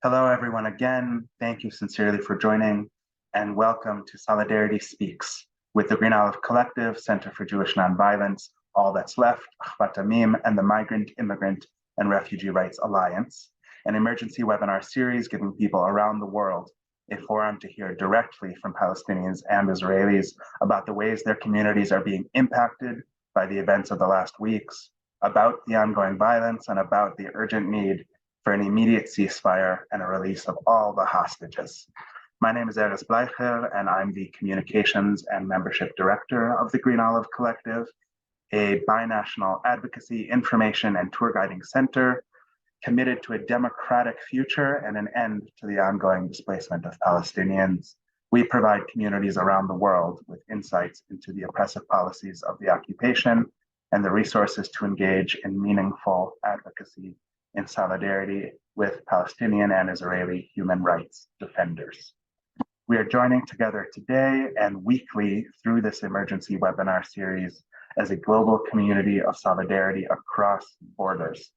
Hello, everyone, again. Thank you sincerely for joining, and welcome to Solidarity Speaks with the Green Olive Collective, Center for Jewish Nonviolence, All That's Left, Ahvat Amim, and the Migrant, Immigrant, and Refugee Rights Alliance, an emergency webinar series giving people around the world a forum to hear directly from Palestinians and Israelis about the ways their communities are being impacted by the events of the last weeks, about the ongoing violence, and about the urgent need for an immediate ceasefire and a release of all the hostages. My name is Erez Bleicher, and I'm the Communications and Membership Director of the Green Olive Collective, a binational advocacy, information, and tour guiding center committed to a democratic future and an end to the ongoing displacement of Palestinians. We provide communities around the world with insights into the oppressive policies of the occupation and the resources to engage in meaningful advocacy in solidarity with Palestinian and Israeli human rights defenders. We are joining together today and weekly through this emergency webinar series as a global community of solidarity across borders.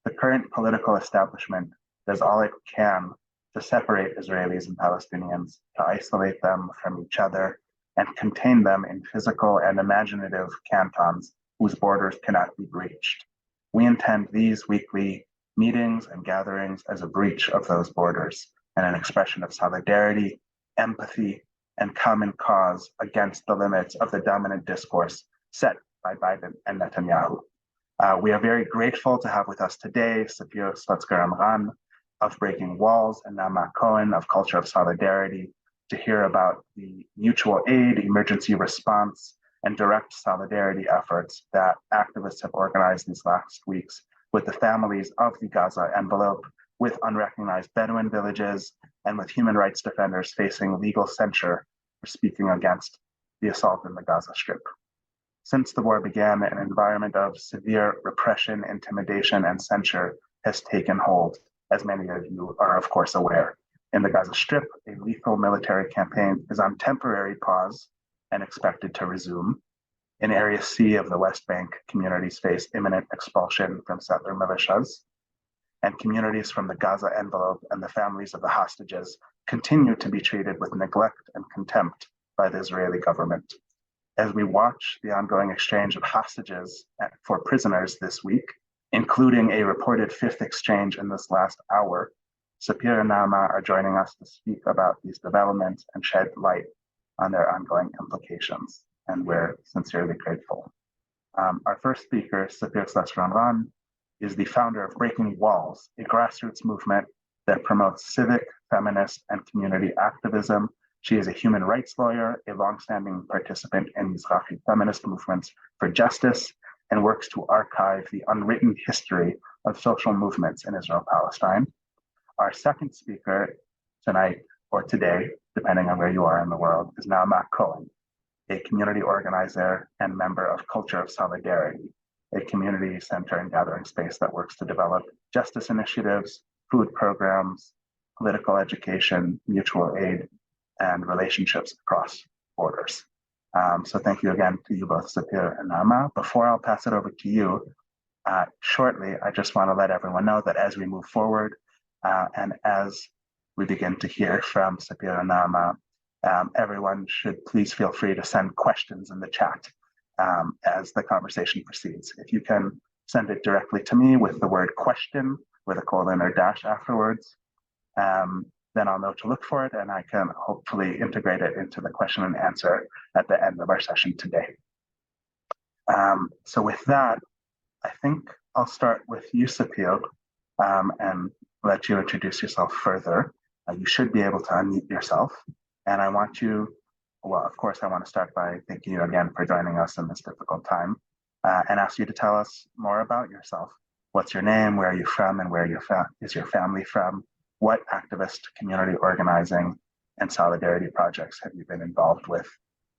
The current political establishment does all it can to separate Israelis and Palestinians, to isolate them from each other, and contain them in physical and imaginative cantons whose borders cannot be breached. We intend these weekly meetings and gatherings as a breach of those borders and an expression of solidarity, empathy, and common cause against the limits of the dominant discourse set by Biden and Netanyahu. We are very grateful to have with us today Sapir-Sluzker Amran of Breaking Walls and Naama Cohen of Culture of Solidarity to hear about the mutual aid, emergency response, and direct solidarity efforts that activists have organized these last weeks with the families of the Gaza envelope, with unrecognized Bedouin villages, and with human rights defenders facing legal censure for speaking against the assault in the Gaza Strip. Since the war began, an environment of severe repression, intimidation, and censure has taken hold, as many of you are, of course, aware. In the Gaza Strip, a lethal military campaign is on temporary pause and expected to resume. In Area C of the West Bank, communities face imminent expulsion from settler militias, and communities from the Gaza envelope and the families of the hostages continue to be treated with neglect and contempt by the Israeli government. As we watch the ongoing exchange of hostages for prisoners this week, including a reported fifth exchange in this last hour, Sapir and Naama are joining us to speak about these developments and shed light on their ongoing implications, and we're sincerely grateful. Our first speaker, Sapir-Sluzker Amran, is the founder of Breaking Walls, a grassroots movement that promotes civic, feminist, and community activism. She is a human rights lawyer, a longstanding participant in Mizrahi feminist movements for justice, and works to archive the unwritten history of social movements in Israel-Palestine. Our second speaker tonight, or today, depending on where you are in the world, is Naama Cohen, a community organizer and member of Culture of Solidarity, a community center and gathering space that works to develop justice initiatives, food programs, political education, mutual aid, and relationships across borders. So thank you again to you both, Sapir and Naama. Before I'll pass it over to you, shortly, I just want to let everyone know that as we move forward and as we begin to hear from Sapir and Naama, everyone should please feel free to send questions in the chat as the conversation proceeds. If you can send it directly to me with the word question with a colon or dash afterwards, then I'll know to look for it and I can hopefully integrate it into the question and answer at the end of our session today. So with that, I think I'll start with you, Sapir, and let you introduce yourself further. You should be able to unmute yourself. And I want you, well, of course, I want to start by thanking you again for joining us in this difficult time and ask you to tell us more about yourself. What's your name? Where are you from? And where is your family from? What activist, community organizing, and solidarity projects have you been involved with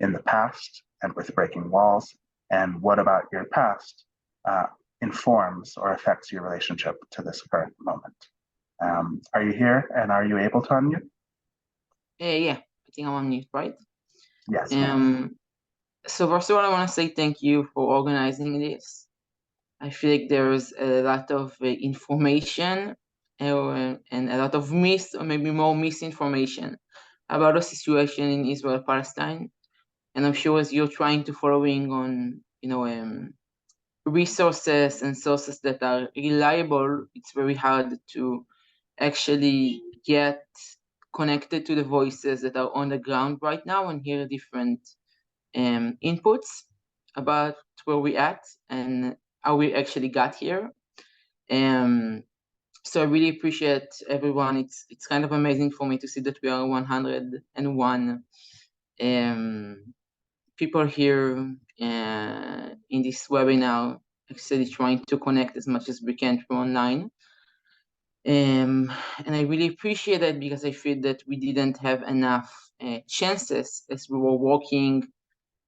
in the past and with Breaking Walls? And what about your past informs or affects your relationship to this current moment? Are you here and are you able to unmute? Yeah, I think I'm on mute, right? Yes. So first of all, I want to say thank you for organizing this. I feel like there is a lot of information and a lot of or maybe more misinformation about the situation in Israel-Palestine. And I'm sure as you're trying to following on, resources and sources that are reliable, it's very hard to actually get connected to the voices that are on the ground right now and hear different inputs about where we're at and how we actually got here. So I really appreciate everyone. It's kind of amazing for me to see that we are 101 people here in this webinar, actually trying to connect as much as we can through online. And I really appreciate that because I feel that we didn't have enough chances as we were working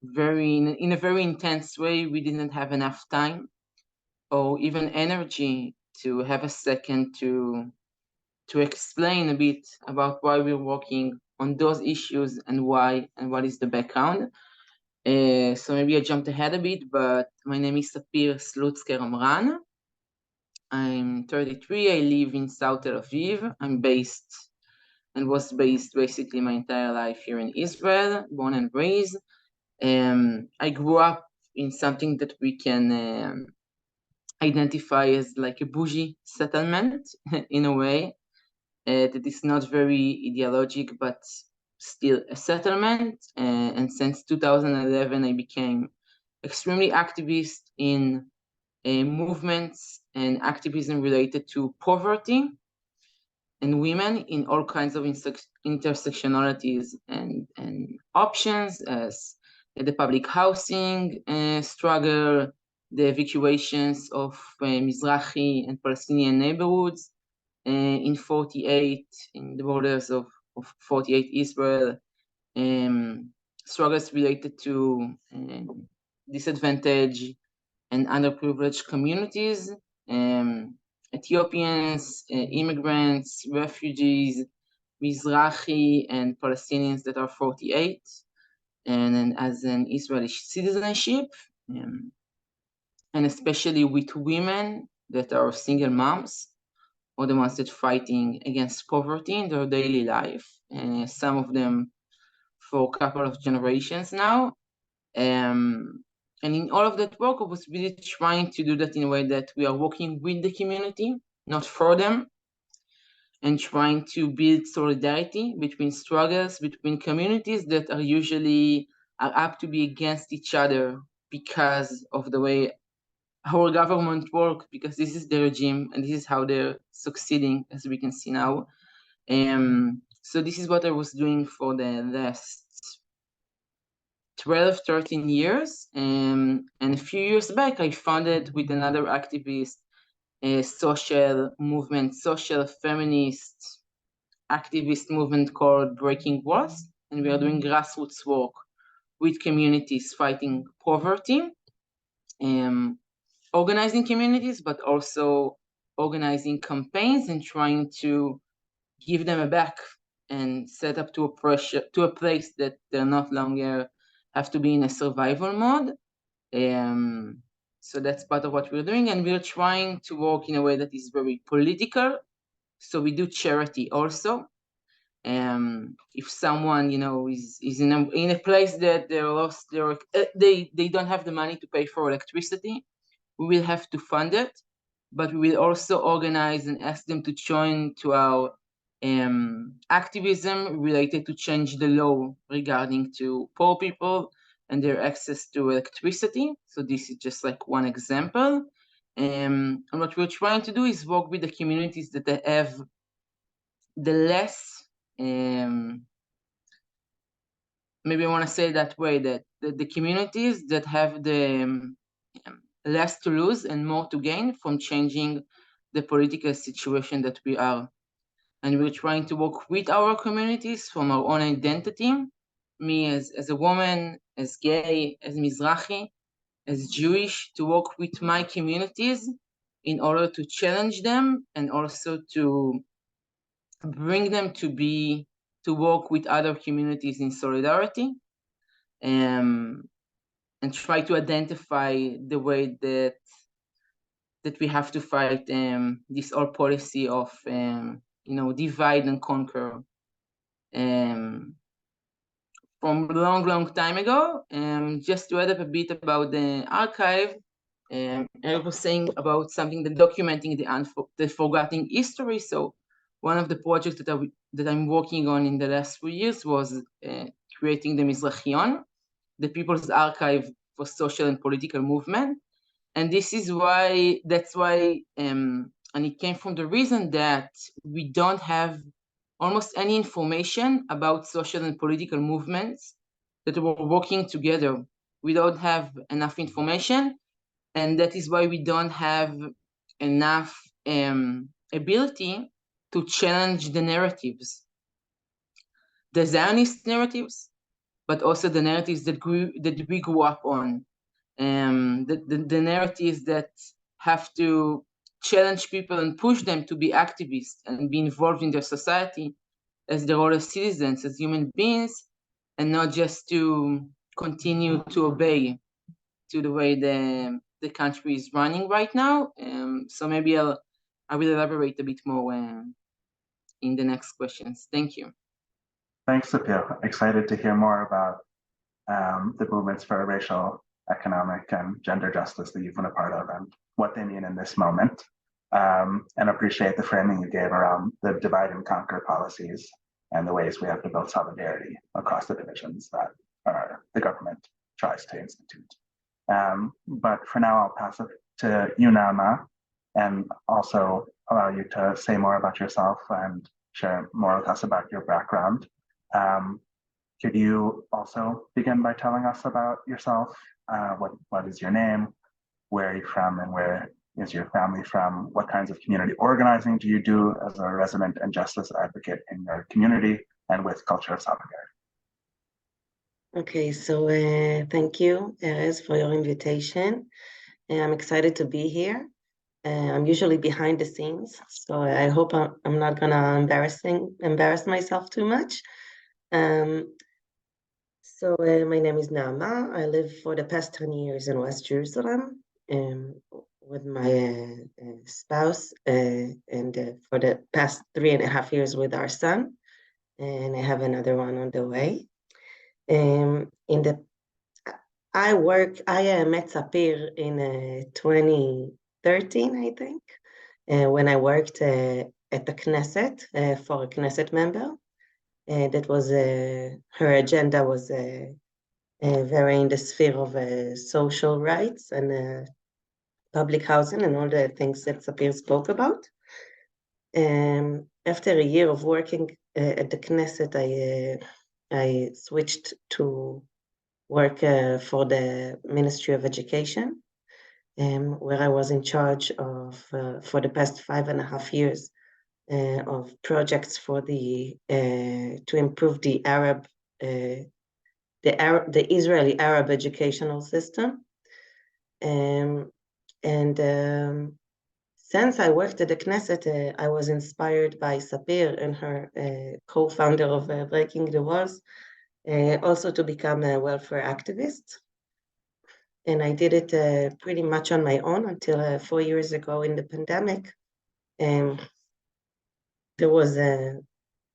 in a very intense way. We didn't have enough time or even energy to have a second to explain a bit about why we're working on those issues and why and what is the background. So maybe I jumped ahead a bit, but my name is Sapir-Sluzker Amran. I'm 33. I live in South Tel Aviv. I'm based and was based basically my entire life here in Israel, born and raised. I grew up in something that we can identify as like a bougie settlement in a way that is not very ideologic, but still a settlement. And since 2011, I became extremely activist in movements and activism related to poverty and women in all kinds of intersectionalities and options, as the public housing struggle, the evacuations of Mizrahi and Palestinian neighborhoods in 48, in the borders of 48 Israel, struggles related to disadvantaged and underprivileged communities, Ethiopians, immigrants, refugees, Mizrahi and Palestinians that are 48, and as an Israeli citizenship, and especially with women that are single moms, or the ones that are fighting against poverty in their daily life, some of them for a couple of generations now. And in all of that work, I was really trying to do that in a way that we are working with the community, not for them, and trying to build solidarity between struggles, between communities that are usually apt to be against each other because of the way our government works, because this is the regime and this is how they're succeeding, as we can see now. So this is what I was doing for the last 12, 13 years. And a few years back, I founded with another activist a social movement, social feminist activist movement called Breaking Walls. And we are doing grassroots work with communities fighting poverty, organizing communities, but also organizing campaigns and trying to give them a back and set up to a place that they're not longer have to be in a survival mode. So that's part of what we're doing, and we're trying to work in a way that is very political. So we do charity also. If someone is in a place that they don't have the money to pay for electricity, we will have to fund it, but we will also organize and ask them to join to our activism related to change the law regarding to poor people and their access to electricity. So this is just like one example. And what we're trying to do is work with the communities that they have the less, maybe I want to say it that way, that the communities that have the less to lose and more to gain from changing the political situation that we are. And we're trying to work with our communities from our own identity, me as a woman, as gay, as Mizrahi, as Jewish, to work with my communities in order to challenge them and also to bring them to work with other communities in solidarity, and try to identify the way that that we have to fight this old policy of divide and conquer from a long time ago. Just to add up a bit about the archive, I was saying about something that documenting the forgotten history. So one of the projects that I'm working on in the last 3 years was creating the Mizrachion, the People's Archive for Social and Political Movement. And that's why, and it came from the reason that we don't have almost any information about social and political movements that were working together. We don't have enough information, and that is why we don't have enough ability to challenge the narratives, the Zionist narratives, but also the narratives that we grew up on, the narratives that have to challenge people and push them to be activists and be involved in their society as their role as citizens, as human beings, and not just to continue to obey to the way the country is running right now. So maybe I will elaborate a bit more in the next questions. Thank you. Thanks, Sapir. Excited to hear more about the movements for racial, economic, and gender justice that you've been a part of and what they mean in this moment. And appreciate the framing you gave around the divide and conquer policies and the ways we have to build solidarity across the divisions that the government tries to institute. But for now, I'll pass it to you, Naama, and also allow you to say more about yourself and share more with us about your background. Could you also begin by telling us about yourself? What is your name? Where are you from, and where is your family from? What kinds of community organizing do you do as a resident and justice advocate in your community and with Culture of Solidarity? Okay, so thank you, Erez, for your invitation. I'm excited to be here. I'm usually behind the scenes, so I hope I'm not gonna embarrass myself too much. So my name is Naama. I live for the past 10 years in West Jerusalem with my spouse, and for the past 3.5 years with our son, and I have another one on the way. I met Sapir in 2013, I think, when I worked at the Knesset for a Knesset member. That was her agenda was very in the sphere of social rights and public housing and all the things that Sapir spoke about. After a year of working at the Knesset, I switched to work for the Ministry of Education, where I was in charge of, for the past 5.5 years, of projects for to improve the Israeli Arab educational system. Since I worked at the Knesset, I was inspired by Sapir and her co-founder of Breaking the Walls, also to become a welfare activist. And I did it pretty much on my own until 4 years ago in the pandemic. There was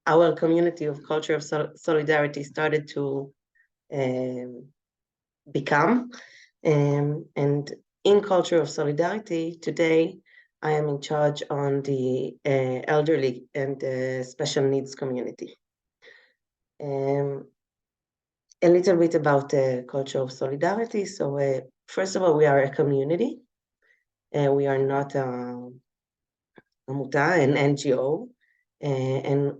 our community of Culture of Solidarity started to become. And in Culture of Solidarity today, I am in charge on the elderly and special needs community. A little bit about the Culture of Solidarity. So first of all, we are a community. We are not an NGO. And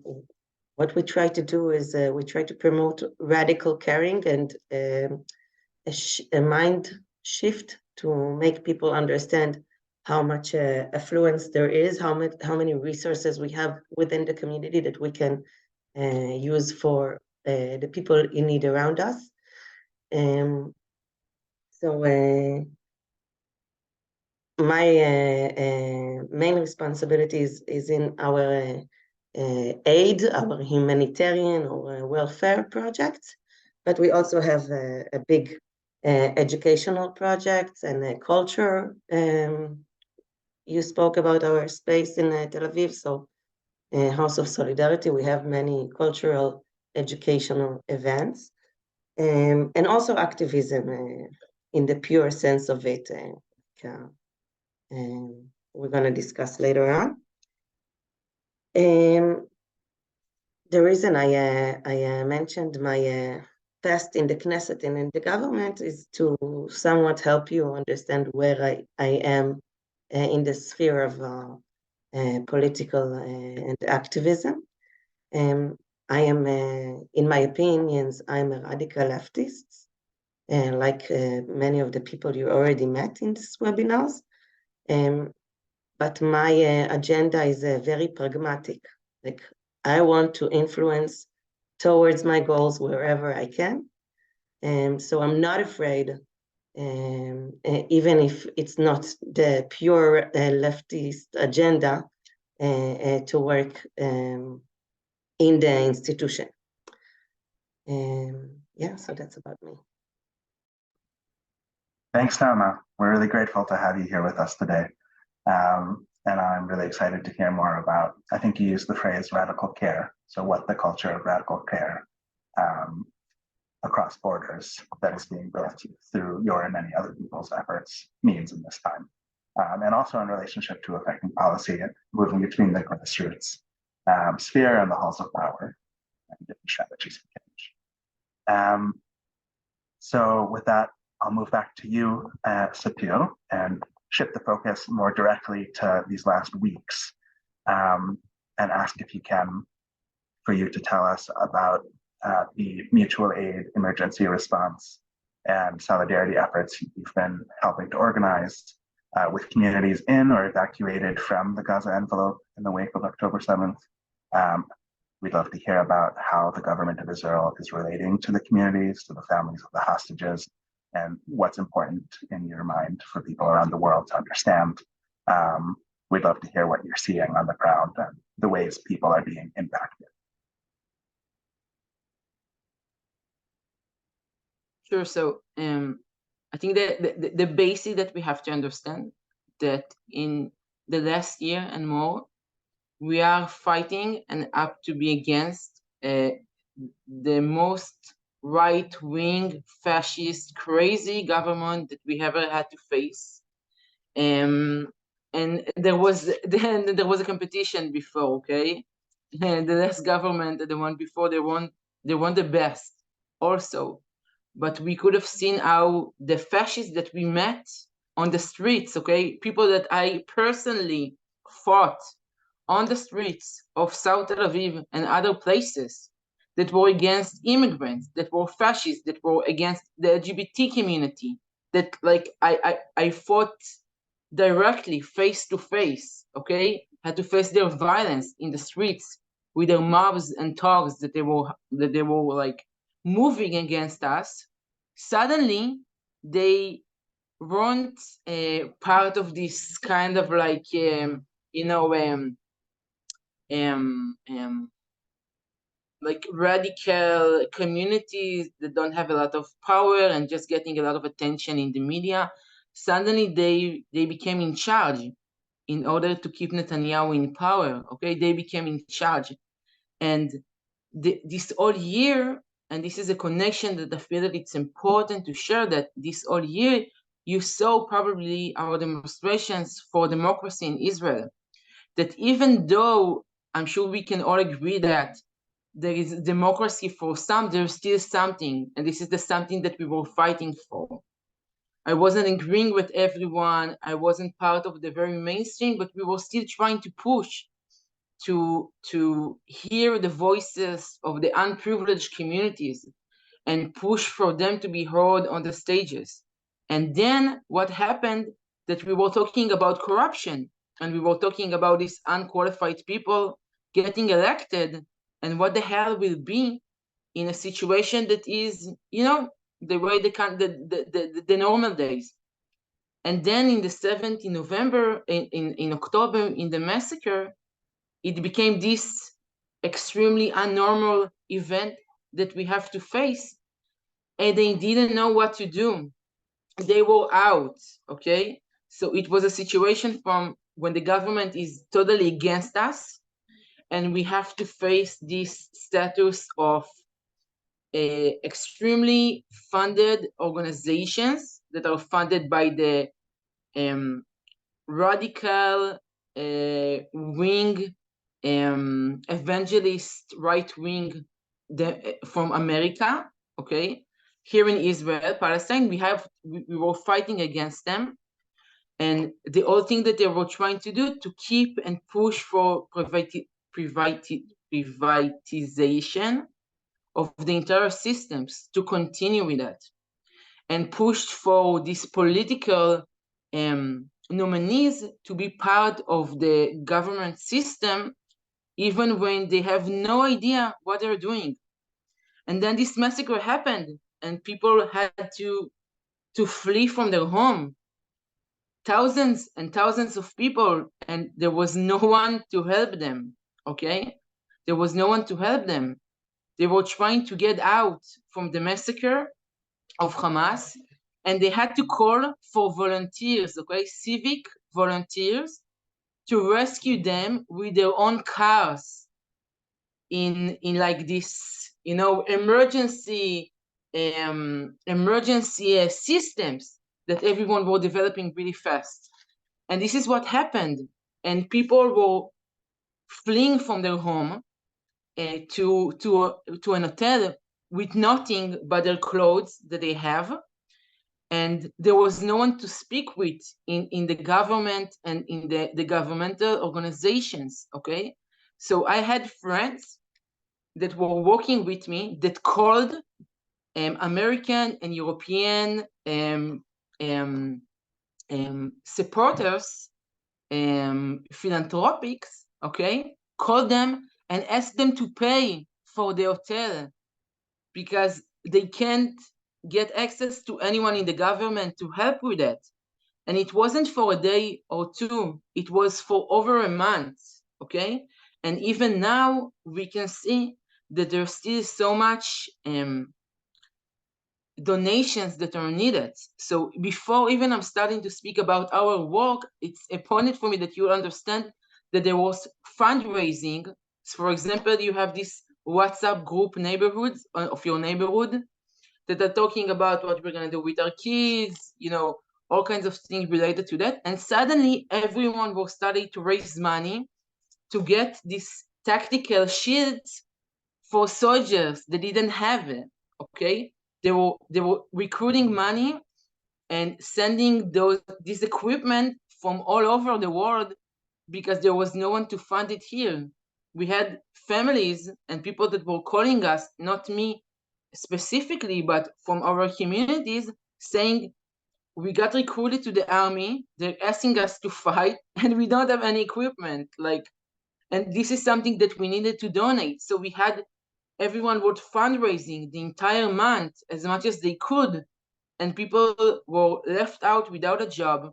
what we try to do is we try to promote radical caring and a mind shift to make people understand how much affluence there is, how many resources we have within the community that we can use for the people in need around us. My main responsibilities is in our aid, our humanitarian or welfare projects, but we also have a big educational projects and a culture you spoke about our space in Tel Aviv, so House of Solidarity, we have many cultural, educational events, and also activism in the pure sense of it. We're going to discuss later on. The reason I mentioned my past in the Knesset and in the government is to somewhat help you understand where I am in the sphere of political and activism. I am, in my opinions, I'm a radical leftist, like many of the people you already met in these webinars. But my agenda is very pragmatic. Like, I want to influence towards my goals wherever I can. So I'm not afraid, even if it's not the pure leftist agenda, to work in the institution. Yeah, so that's about me. Thanks, Naama. We're really grateful to have you here with us today. And I'm really excited to hear more about, I think you used the phrase radical care. So what the culture of radical care across borders that is being built through your and many other people's efforts means in this time. And also in relationship to affecting policy and moving between the grassroots sphere and the halls of power and different strategies for change. So with that, I'll move back to you, Sapir, and shift the focus more directly to these last weeks and ask if you can, for you to tell us about the mutual aid emergency response and solidarity efforts you've been helping to organize with communities in or evacuated from the Gaza envelope in the wake of October 7th. We'd love to hear about how the government of Israel is relating to the communities, to the families of the hostages, and what's important in your mind for people around the world to understand. We'd love to hear what you're seeing on the ground and the ways people are being impacted. Sure. So I think that the basic that we have to understand that in the last year and more, we are fighting and up to be against the most right-wing, fascist, crazy government that we ever had to face. And there was a competition before, okay? And the last government, the one before, they won the best also. But we could have seen how the fascists that we met on the streets, okay, people that I personally fought on the streets of South Tel Aviv and other places that were against immigrants, that were fascists, that were against the LGBT community, that like I fought directly face to face, okay, had to face their violence in the streets with their mobs and thugs that they were like moving against us. Suddenly they weren't part of this kind of like like radical communities that don't have a lot of power and just getting a lot of attention in the media. Suddenly they became in charge in order to keep Netanyahu in power. Okay, they became in charge, and this whole year, and this is a connection that I feel that it's important to share, that this whole year you saw probably our demonstrations for democracy in Israel, that even though I'm sure we can all agree that there is democracy for some, there's still something, and this is the something that we were fighting for. I wasn't agreeing with everyone, I wasn't part of the very mainstream, but we were still trying to push to hear the voices of the unprivileged communities and push for them to be heard on the stages. And then what happened, that we were talking about corruption, and we were talking about these unqualified people getting elected, and what the hell will be in a situation that is, the way the normal days. And then in the 7th in November, in October, in the massacre, it became this extremely unnormal event that we have to face, and they didn't know what to do. They were out, okay? So it was a situation from when the government is totally against us, and we have to face this status of extremely funded organizations that are funded by the radical wing, evangelist right wing from America, okay? Here in Israel, Palestine, we were fighting against them. And the whole thing that they were trying to do to keep and push for privatization of the entire systems, to continue with that, and pushed for these political nominees to be part of the government system, even when they have no idea what they're doing. And then this massacre happened, and people had to flee from their home. Thousands and thousands of people, and there was no one to help them, okay? There was no one to help them. They were trying to get out from the massacre of Hamas, and they had to call for volunteers, okay? Civic volunteers, to rescue them with their own cars in like this, you know, emergency systems that everyone were developing really fast. And this is what happened. And people were fleeing from their home to an hotel with nothing but their clothes that they have. And there was no one to speak with in the government and in the governmental organizations, okay? So I had friends that were working with me that called American and European supporters, philanthropics, okay? Called them and asked them to pay for the hotel because they can't get access to anyone in the government to help with that. And it wasn't for a day or two, it was for over a month, okay? And even now we can see that there's still so much donations that are needed. So before even I'm starting to speak about our work, it's important for me that you understand that there was fundraising. So for example, you have this WhatsApp group neighborhoods of your neighborhood that are talking about what we're gonna do with our kids, you know, all kinds of things related to that. And suddenly everyone was starting to raise money to get these tactical shields for soldiers that didn't have it, okay? They were recruiting money and sending this equipment from all over the world because there was no one to fund it here. We had families and people that were calling us, not me specifically, but from our communities, saying, we got recruited to the army, they're asking us to fight, and we don't have any equipment. And this is something that we needed to donate. So we had everyone was fundraising the entire month as much as they could, and people were left out without a job,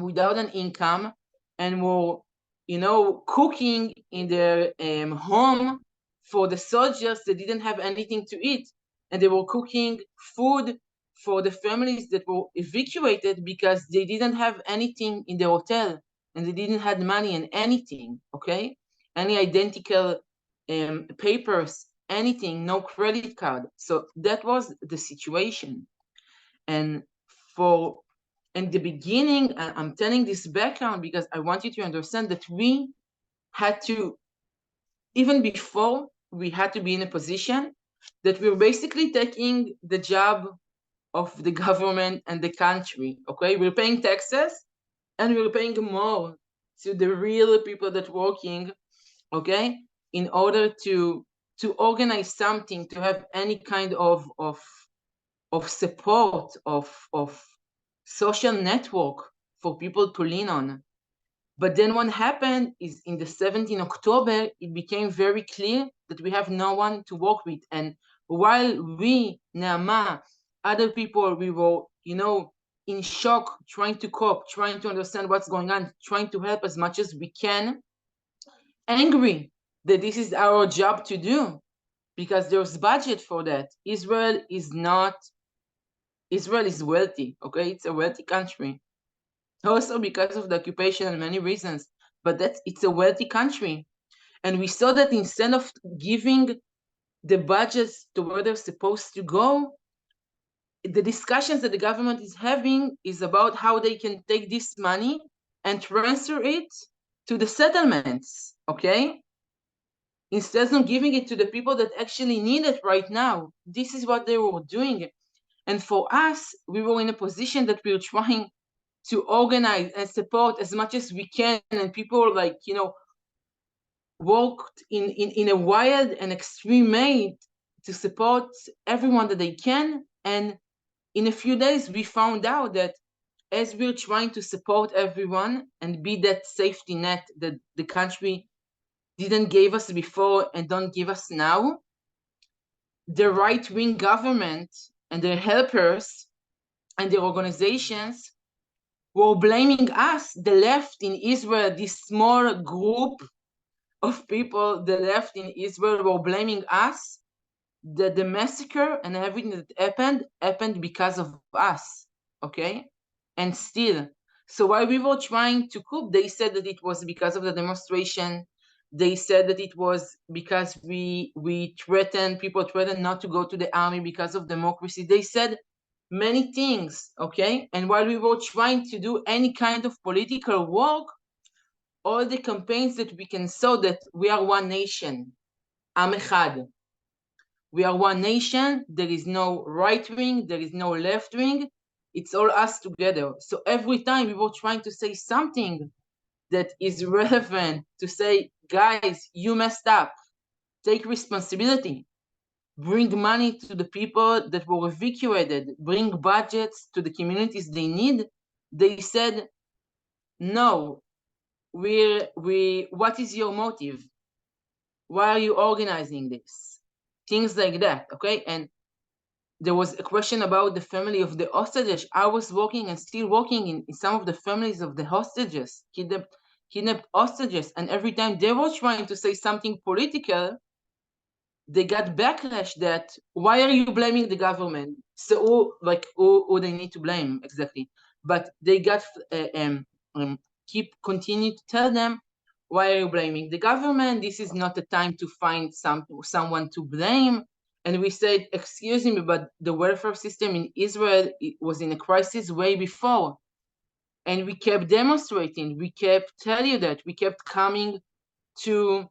without an income, and were, you know, cooking in their home for the soldiers that didn't have anything to eat. And they were cooking food for the families that were evacuated because they didn't have anything in the hotel and they didn't have money and anything, okay? Any identical papers, anything, no credit card. So that was the situation. And in the beginning, I'm telling this background because I want you to understand that we had to, even before we had to be in a position that we were basically taking the job of the government and the country, okay? We're paying taxes and we're paying more to the real people that working, okay? In order to organize something, to have any kind of support, of social network for people to lean on. But then what happened is in the 17th October, it became very clear that we have no one to work with. And while we, Naama, other people, we were, you know, in shock, trying to cope, trying to understand what's going on, trying to help as much as we can, angry that this is our job to do because there's budget for that. Israel is wealthy, okay? It's a wealthy country. also because of the occupation and many reasons, but it's a wealthy country. And we saw that instead of giving the budgets to where they're supposed to go, the discussions that the government is having is about how they can take this money and transfer it to the settlements, okay? Instead of giving it to the people that actually need it right now. This is what they were doing. And for us, we were in a position that we were trying to organize and support as much as we can. And people like, worked in a wild and extreme way to support everyone that they can. And in a few days, we found out that as we're trying to support everyone and be that safety net that the country didn't give us before and don't give us now, the right-wing government and their helpers and their organizations were blaming us, the left in Israel, this small group of people, the left in Israel, were blaming us that the massacre and everything that happened because of us, okay? And still, so while we were trying to cope, they said that it was because of the demonstration. They said that it was because people threatened not to go to the army because of democracy. They said many things, okay? And while we were trying to do any kind of political work, all the campaigns that we can saw that we are one nation, Am Echad. We are one nation. There is no right wing. There is no left wing. It's all us together. So every time we were trying to say something that is relevant, to say, guys, you messed up. Take responsibility. Bring money to the people that were evacuated. Bring budgets to the communities they need. They said, no, what is your motive? Why are you organizing this? Things like that, okay? And there was a question about the family of the hostages. I was working and still working in some of the families of the hostages, kidnapped hostages, and every time they were trying to say something political, they got backlash that, why are you blaming the government? So who they need to blame exactly? But they got continue to tell them, why are you blaming the government? This is not the time to find someone to blame. And we said, excuse me, but the welfare system in Israel was in a crisis way before. And we kept demonstrating, we kept telling you that, we kept coming to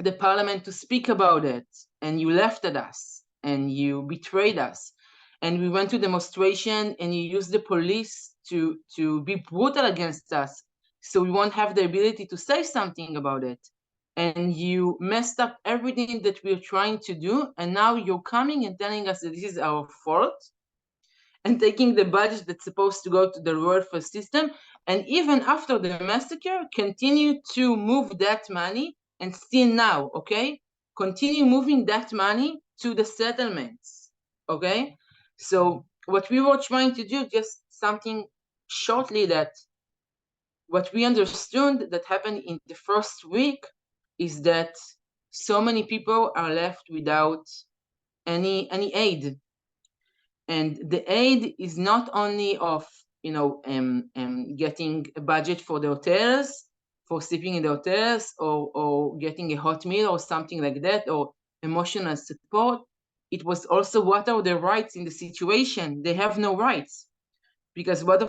the parliament to speak about it. And you laughed at us and you betrayed us. And we went to demonstration and you used the police to be brutal against us. So we won't have the ability to say something about it. And you messed up everything that we're trying to do. And now you're coming and telling us that this is our fault and taking the budget that's supposed to go to the welfare system. And even after the massacre, continue to move that money and still now, okay? Continue moving that money to the settlements, okay? So what we were trying to do, just something shortly, that what we understood that happened in the first week is that so many people are left without any aid. And the aid is not only of getting a budget for the hotels, for sleeping in the hotels, or getting a hot meal or something like that, or emotional support. It was also, what are their rights in the situation? They have no rights, because what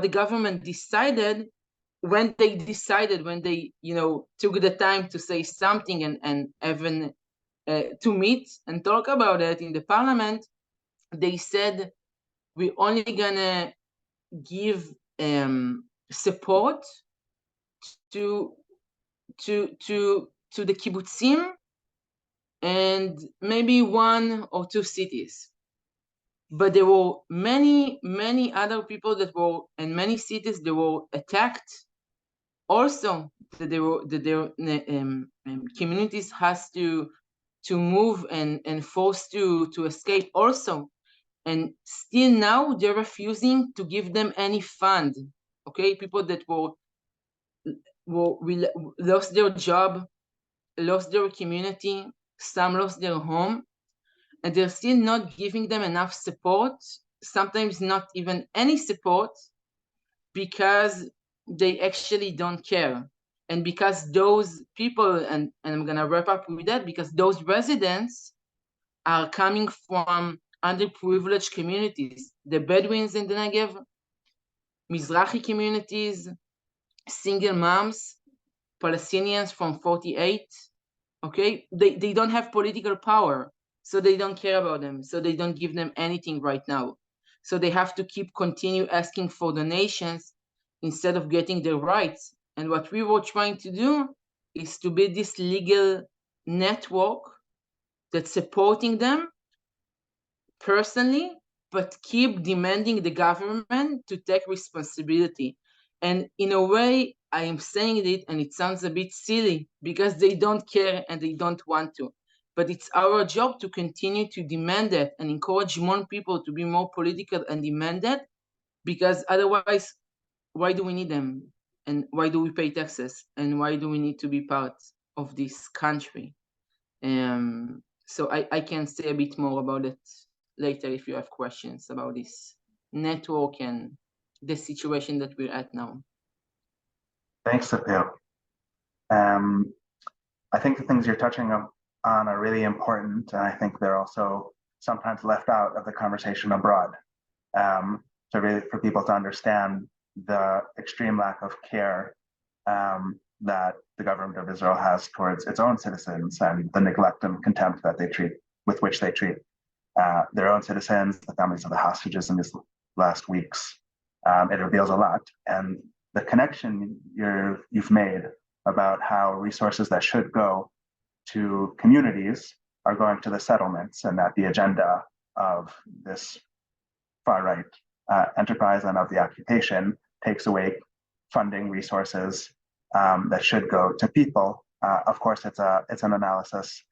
the government decided, when they took the time to say something and even to meet and talk about it in the parliament, they said, we're only gonna give support to the kibbutzim and maybe 1 or 2 cities. But there were many other people that were, in many cities, they were attacked also, that their communities has to move and forced to escape also. And still now they're refusing to give them any fund, okay? People that lost their job, lost their community, some lost their home, and they're still not giving them enough support, sometimes not even any support, because they actually don't care. And because those people, and I'm gonna wrap up with that, because those residents are coming from underprivileged communities, the Bedouins in the Negev, Mizrahi communities, single moms, Palestinians from 48, okay? They don't have political power, so they don't care about them, so they don't give them anything right now. So they have to continue asking for donations instead of getting their rights. And what we were trying to do is to build this legal network that's supporting them personally, but keep demanding the government to take responsibility. And in a way, I am saying it, and it sounds a bit silly because they don't care and they don't want to. But it's our job to continue to demand that and encourage more people to be more political and demand that, because otherwise, why do we need them? And why do we pay taxes? And why do we need to be part of this country? So I can say a bit more about it later if you have questions about this network and the situation that we're at now. Thanks, Sapir. I think the things you're touching on are really important, and I think they're also sometimes left out of the conversation abroad. For people to understand the extreme lack of care that the government of Israel has towards its own citizens, and the neglect and contempt that with which they treat their own citizens, the families of the hostages in these last weeks. It reveals a lot, and the connection you've made about how resources that should go to communities are going to the settlements, and that the agenda of this far-right enterprise and of the occupation takes away funding resources that should go to people. Of course, it's an analysis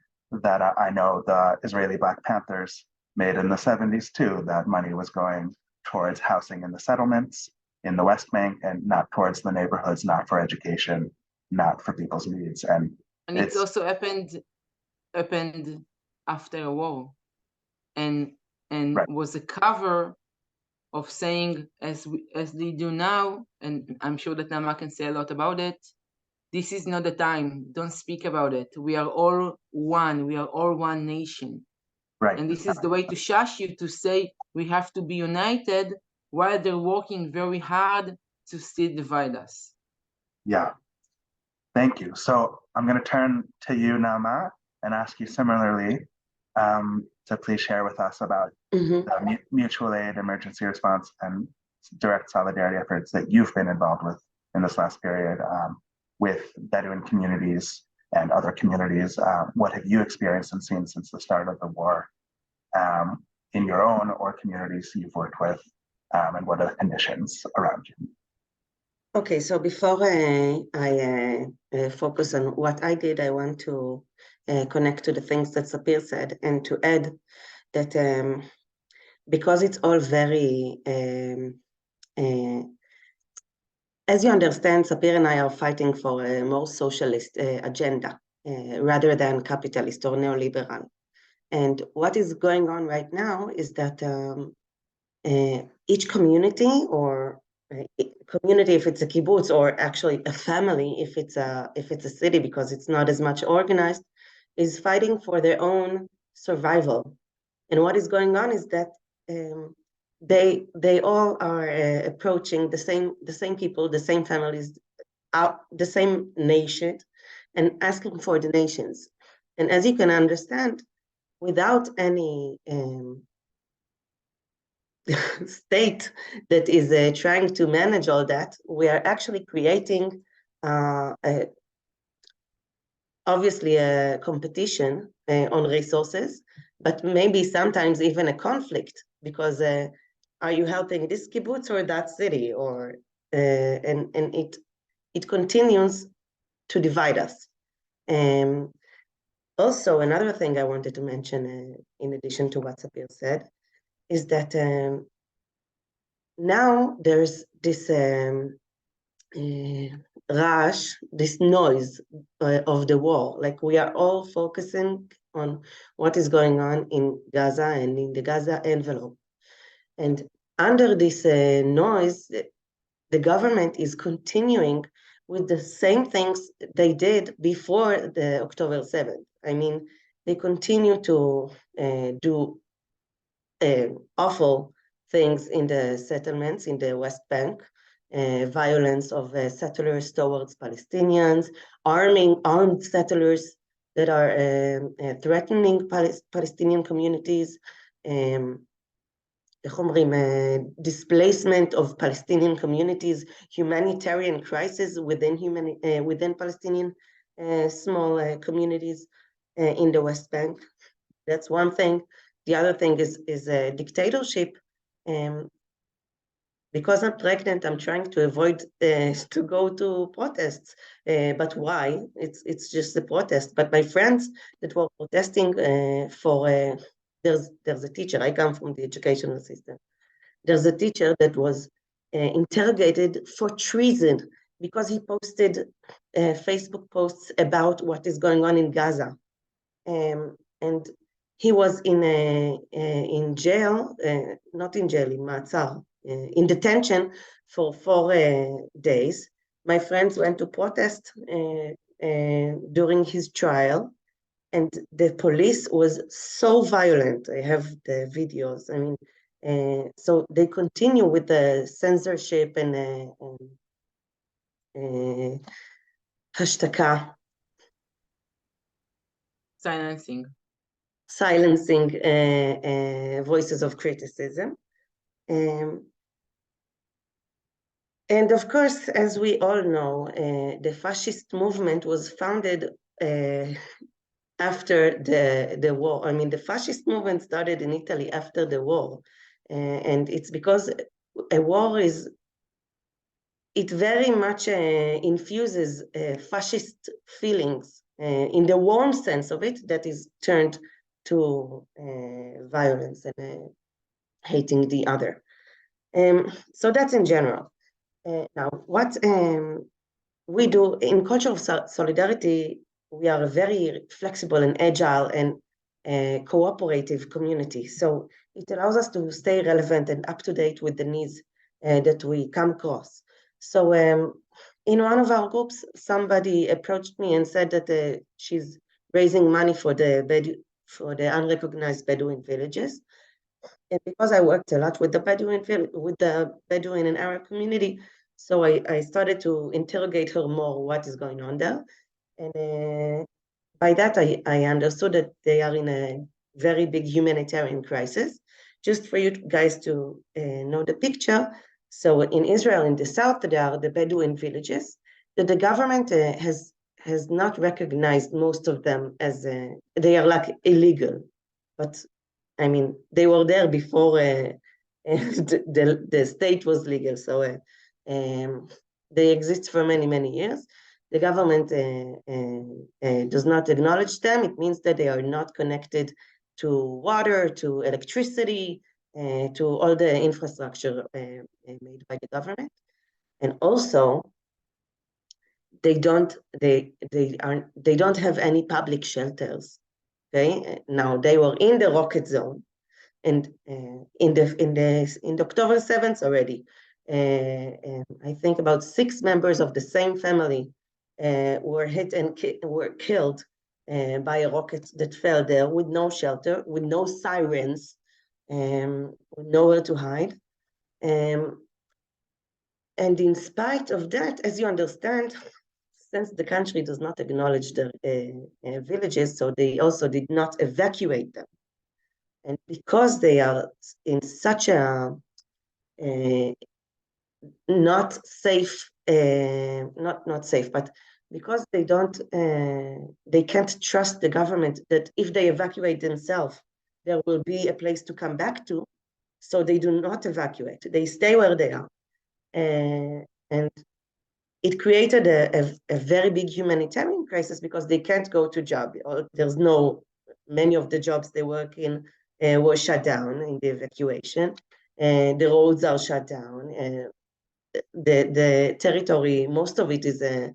that I know the Israeli Black Panthers made in the 70s too, that money was going towards housing in the settlements in the West Bank and not towards the neighborhoods, not for education, not for people's needs. And it's also happened after a war, and right. Was a cover of saying, as they do now, and I'm sure that Naama can say a lot about it, this is not the time, don't speak about it. We are all one, we are all one nation. Right. And this is the way to shush you, to say we have to be united while they're working very hard to still divide us. Yeah, thank you. So I'm going to turn to you, Naama, and ask you similarly to please share with us about the mutual aid, emergency response, and direct solidarity efforts that you've been involved with in this last period with Bedouin communities and other communities. What have you experienced and seen since the start of the war in your own or communities you've worked with, and what are the conditions around you? Okay, so before I focus on what I did, I want to connect to the things that Sapir said, and to add that because it's all very, as you understand, Sapir and I are fighting for a more socialist agenda rather than capitalist or neoliberal. And what is going on right now is that each community, or community if it's a kibbutz, or actually a family if it's a city, because it's not as much organized, is fighting for their own survival. And what is going on is that they all are approaching the same people, the same families, the same nation, and asking for donations. And as you can understand, without any state that is trying to manage all that, we are actually creating obviously a competition on resources, but maybe sometimes even a conflict, because are you helping this kibbutz or that city? Or and it continues to divide us. Also, another thing I wanted to mention, in addition to what Sapir said, is that now there's this rush, this noise of the war. Like, we are all focusing on what is going on in Gaza and in the Gaza envelope. And under this noise, the government is continuing with the same things they did before the October 7th. I mean, they continue to do awful things in the settlements in the West Bank, violence of settlers towards Palestinians, armed settlers that are threatening Palestinian communities, displacement of Palestinian communities, humanitarian crisis within Palestinian small communities in the West Bank. That's one thing. The other thing is a dictatorship. Because I'm pregnant, I'm trying to avoid to go to protests. But why? It's just a protest. But my friends that were protesting there's a teacher. I come from the educational system. There's a teacher that was interrogated for treason because he posted Facebook posts about what is going on in Gaza. And he was in jail, not in jail, in Matzar, in detention for 4 days. My friends went to protest during his trial, and the police was so violent. I have the videos. I mean, so they continue with the censorship and hashtaka. Silencing voices of criticism. And of course, as we all know, the fascist movement was founded after the war. I mean, the fascist movement started in Italy after the war. And it's because a war it very much infuses fascist feelings in the warm sense of it that is turned to violence and hating the other. So that's in general. Now, what we do in culture of solidarity, we are a very flexible and agile and cooperative community. So it allows us to stay relevant and up to date with the needs that we come across. So in one of our groups, somebody approached me and said that she's raising money for the unrecognized Bedouin villages. And because I worked a lot with the Bedouin and Arab community, so I started to interrogate her more what is going on there. And by that, I understood that they are in a very big humanitarian crisis. Just for you guys to know the picture, so in Israel, in the south, there are the Bedouin villages that the government has not recognized most of them as they are like illegal. But I mean, they were there before the state was legal. So they exist for many, many years. The government does not acknowledge them. It means that they are not connected to water, to electricity, to all the infrastructure made by the government. And also, they don't have any public shelters. Okay, now they were in the rocket zone, and in the October 7th already, I think about 6 members of the same family were hit and were killed by a rocket that fell there with no shelter, with no sirens, with nowhere to hide. And in spite of that, as you understand, since the country does not acknowledge the villages, so they also did not evacuate them. And because they are in such a not safe, not safe, but because they can't trust the government that if they evacuate themselves, there will be a place to come back to. So they do not evacuate. They stay where they are. And it created a very big humanitarian crisis because they can't go to job. Many of the jobs they work in were shut down in the evacuation. The roads are shut down. The territory, most of it is a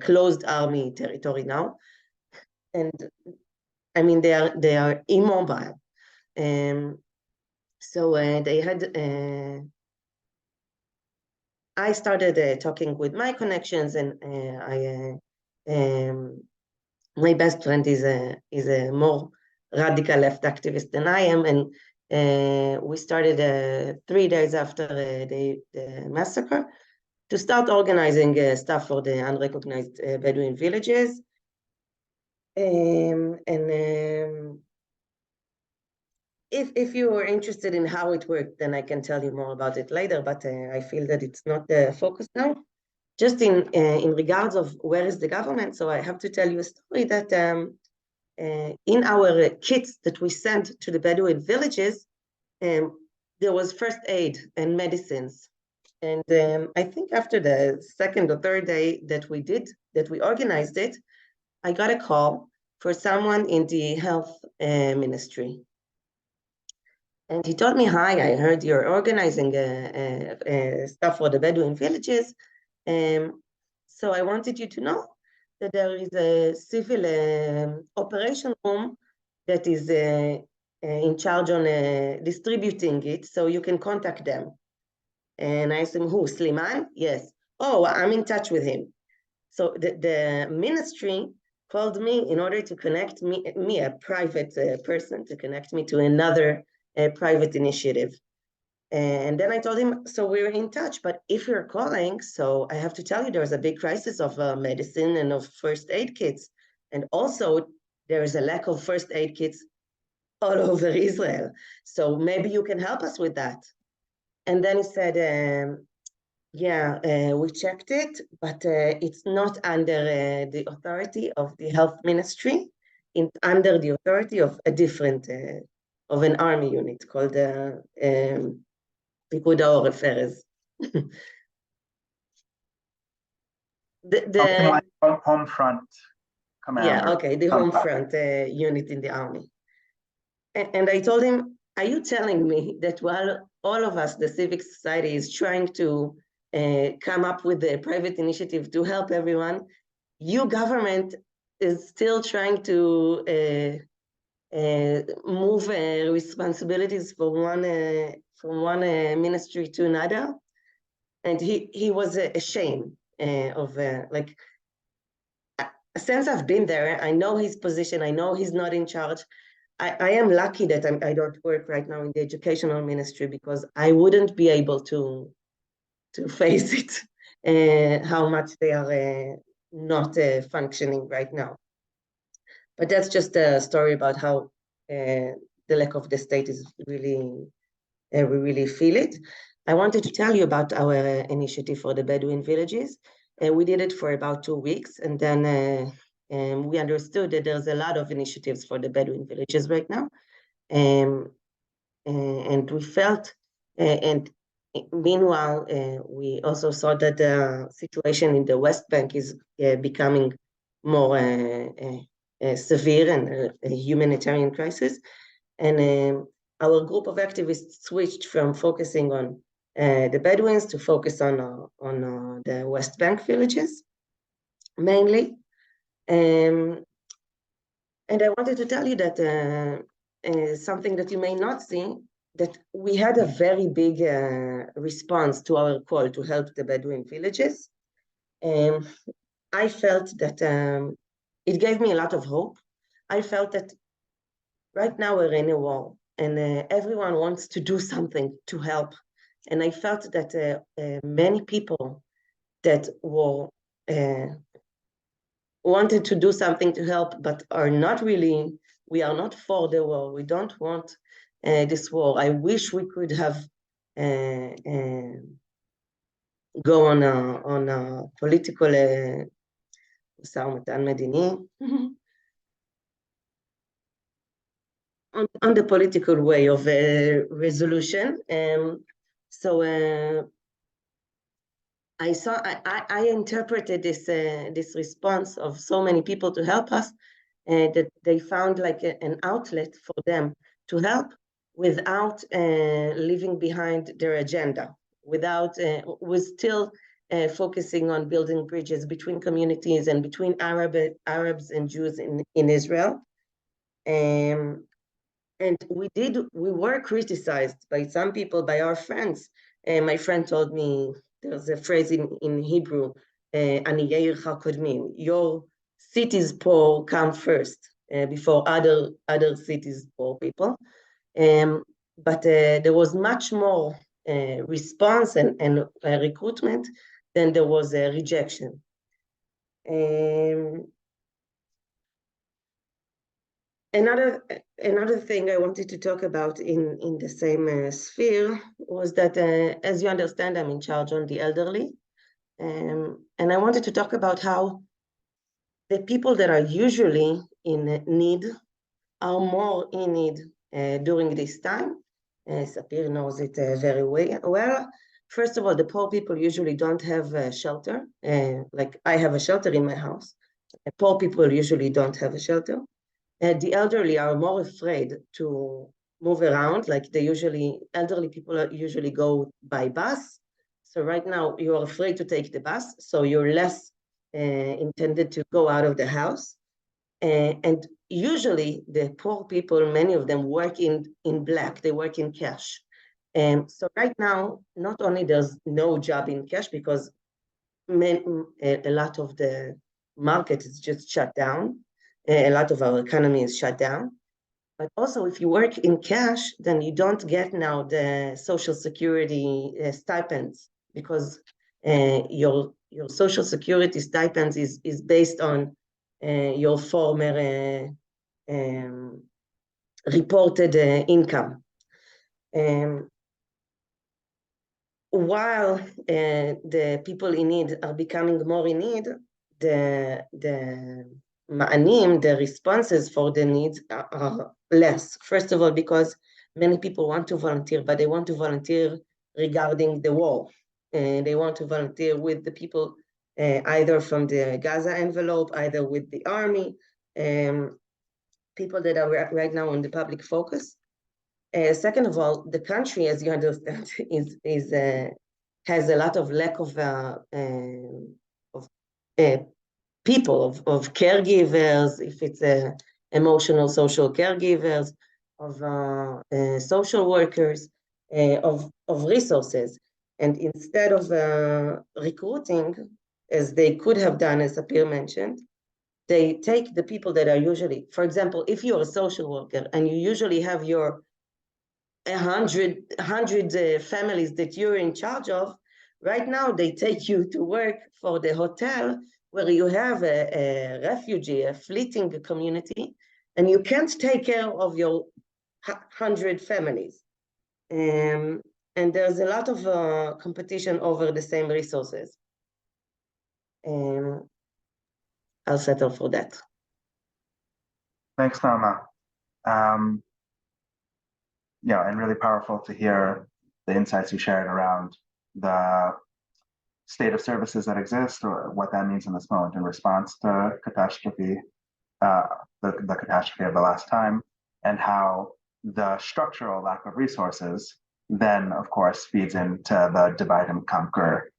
closed army territory now. And I mean, they are immobile. So they had I started talking with my connections, and my best friend is a more radical left activist than I am, and we started 3 days after the massacre to start organizing stuff for the unrecognized Bedouin villages. If you are interested in how it worked, then I can tell you more about it later, but I feel that it's not the focus now. Just in regards of where is the government, so I have to tell you a story that in our kits that we sent to the Bedouin villages, there was first aid and medicines. And I think after the second or third day that we organized it, I got a call for someone in the health ministry. And he told me, hi, I heard you're organizing stuff for the Bedouin villages. So I wanted you to know that there is a civil operation room that is in charge on distributing it, so you can contact them. And I asked him, who, Sliman? Yes. Oh, I'm in touch with him. So the ministry called me in order to connect me a private person, to connect me to another private initiative. And then I told him, so we're in touch, but if you're calling, so I have to tell you, there's a big crisis of medicine and of first aid kits. And also there is a lack of first aid kits all over Israel. So maybe you can help us with that. And then he said, yeah, we checked it, but it's not under the authority of the health ministry, under the authority of a different, of an army unit called Picud Ha'oref Erez. Something like home front commander. Yeah, okay, the home front unit in the army. And I told him, are you telling me that while all of us, the civic society, is trying to come up with a private initiative to help everyone, you government is still trying to move responsibilities from one ministry to another? And he was ashamed of like, since I've been there, I know his position, I know he's not in charge. I am lucky that I don't work right now in the educational ministry, because I wouldn't be able to face it, how much they are not functioning right now. But that's just a story about how the lack of the state is really, we really feel it. I wanted to tell you about our initiative for the Bedouin villages. We did it for about 2 weeks, and then we understood that there's a lot of initiatives for the Bedouin villages right now. And we felt, and meanwhile, we also saw that the situation in the West Bank is becoming more severe and a humanitarian crisis. And our group of activists switched from focusing on the Bedouins to focus on the West Bank villages, mainly. And I wanted to tell you that something that you may not see, that we had a very big response to our call to help the Bedouin villages. I felt that it gave me a lot of hope. I felt that right now we're in a war, and everyone wants to do something to help. And I felt that many people that were wanted to do something to help, but are not really, we are not for the war. We don't want this war. I wish we could have go on a political משא ומתן מדיני, on the political way of resolution. So I interpreted this response of so many people to help us, that they found like an outlet for them to help without leaving behind their agenda, without with still focusing on building bridges between communities and between Arabs and Jews in Israel. And we were criticized by some people, by our friends. My friend told me there's a phrase in Hebrew, "Aniyei Ircha Kodmin," your city's poor come first before other cities' poor people. But there was much more response and recruitment than there was rejection. Another thing I wanted to talk about in the same sphere was that, as you understand, I'm in charge on the elderly. And I wanted to talk about how the people that are usually in need are more in need during this time. Sapir knows it very well. First of all, the poor people usually don't have a shelter. Like I have a shelter in my house. Poor people usually don't have a shelter. The elderly are more afraid to move around. Like elderly people usually go by bus. So right now you are afraid to take the bus, so you're less intended to go out of the house. And usually the poor people, many of them work in black, they work in cash. So right now, not only there's no job in cash because a lot of the market is just shut down, a lot of our economy is shut down, but also if you work in cash, then you don't get now the social security stipends, because your social security stipends is based on your former reported income. While the people in need are becoming more in need, the ma'anim, the responses for the needs are less. First of all, because many people want to volunteer, but they want to volunteer regarding the war. They want to volunteer with the people either from the Gaza envelope, either with the army, people that are right now in the public focus. Second of all, the country, as you understand, has a lot of lack of people, of caregivers, if it's emotional social caregivers, of social workers, of resources. And instead of recruiting, as they could have done, as Sapir mentioned, they take the people that are usually, for example, if you're a social worker and you usually have your 100 families that you're in charge of, right now they take you to work for the hotel where you have a refugee, a fleeting community, and you can't take care of your 100 families. And there's a lot of competition over the same resources. I'll settle for that. Thanks, Naama. Yeah, and really powerful to hear the insights you shared around the state of services that exist, or what that means in this moment in response to catastrophe, the catastrophe of the last time, and how the structural lack of resources then, of course, feeds into the divide and conquer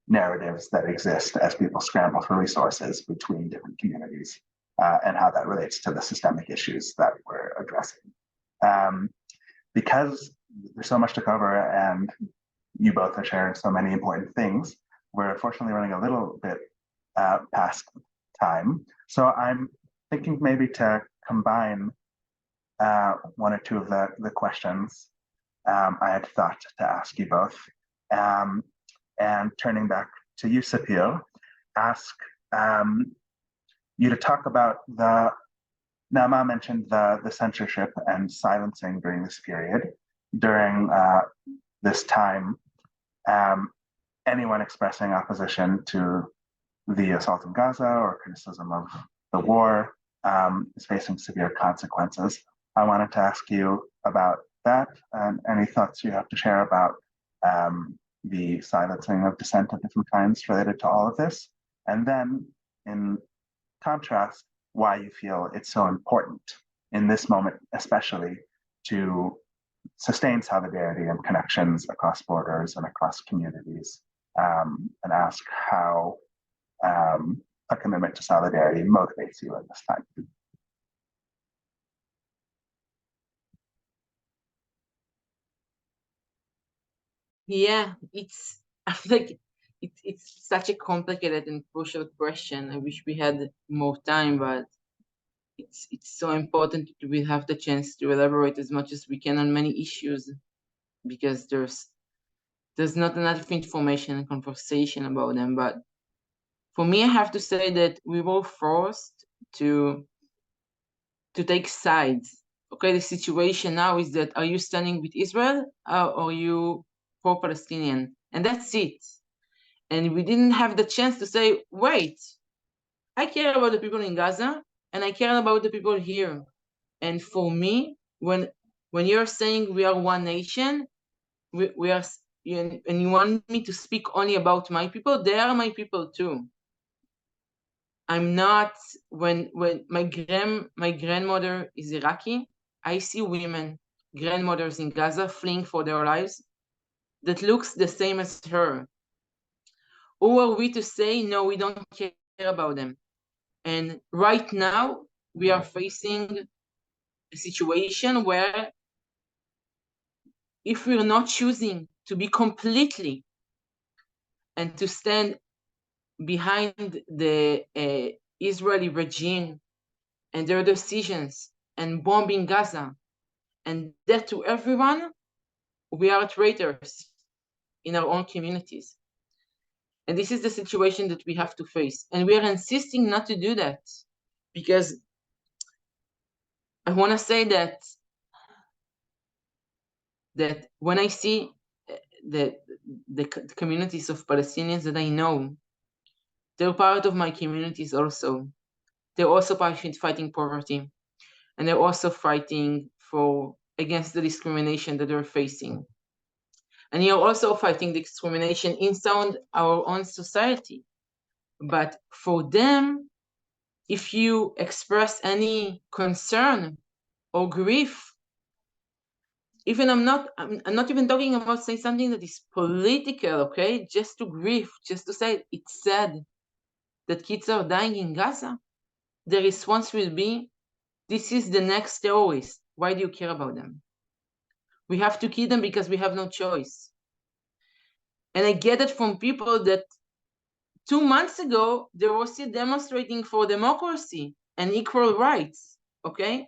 narratives that exist as people scramble for resources between different communities, and how that relates to the systemic issues that we're addressing. Because there's so much to cover and you both are sharing so many important things, we're unfortunately running a little bit past time. So I'm thinking maybe to combine one or two of the questions I had thought to ask you both. And turning back to you, Sapir, ask you to talk about Naama mentioned the censorship and silencing during this period. During this time, anyone expressing opposition to the assault in Gaza or criticism of the war is facing severe consequences. I wanted to ask you about that and any thoughts you have to share about the silencing of dissent of different kinds related to all of this. And then, in contrast, why you feel it's so important in this moment, especially, to sustain solidarity and connections across borders and across communities, and ask how a commitment to solidarity motivates you in this time. Yeah, it's I feel like it's such a complicated and crucial question. I wish we had more time, but it's so important that we have the chance to elaborate as much as we can on many issues, because there's not enough information and conversation about them. But for me, I have to say that we were forced to take sides. Okay, the situation now is that, are you standing with Israel or are you pro-Palestinian? And that's it. And we didn't have the chance to say, wait, I care about the people in Gaza and I care about the people here. And for me, when you're saying we are one nation, we are, and you want me to speak only about my people, they are my people too. I'm not, when my grandmother is Iraqi, I see women, grandmothers in Gaza fleeing for their lives that looks the same as her. Who are we to say, no, we don't care about them? And right now, we are facing a situation where if we're not choosing to be completely and to stand behind the Israeli regime and their decisions and bombing Gaza and that to everyone, we are traitors in our own communities. And this is the situation that we have to face. And we are insisting not to do that, because I want to say that when I see the communities of Palestinians that I know, they're part of my communities also. They're also fighting poverty, and they're also fighting against the discrimination that they're facing. And you're also fighting discrimination inside our own society. But for them, if you express any concern or grief, even I'm not even talking about saying something that is political, okay? Just to grieve, just to say it's sad that kids are dying in Gaza, the response will be, this is the next terrorist. Why do you care about them? We have to kill them because we have no choice. And I get it from people that 2 months ago, they were still demonstrating for democracy and equal rights, okay?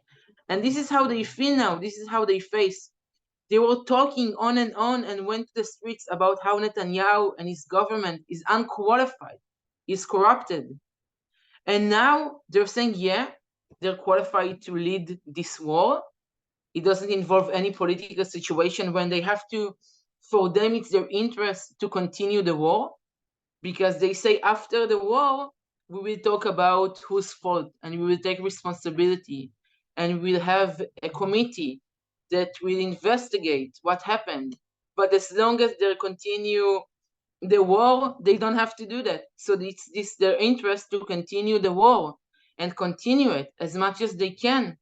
And this is how they feel now. This is how they face. They were talking on and went to the streets about how Netanyahu and his government is unqualified, is corrupted. And now they're saying, yeah, they're qualified to lead this war. It doesn't involve any political situation when they have to, for them, it's their interest to continue the war, because they say after the war, we will talk about whose fault and we will take responsibility and we'll have a committee that will investigate what happened. But as long as they continue the war, they don't have to do that. So it's their interest to continue the war and continue it as much as they can.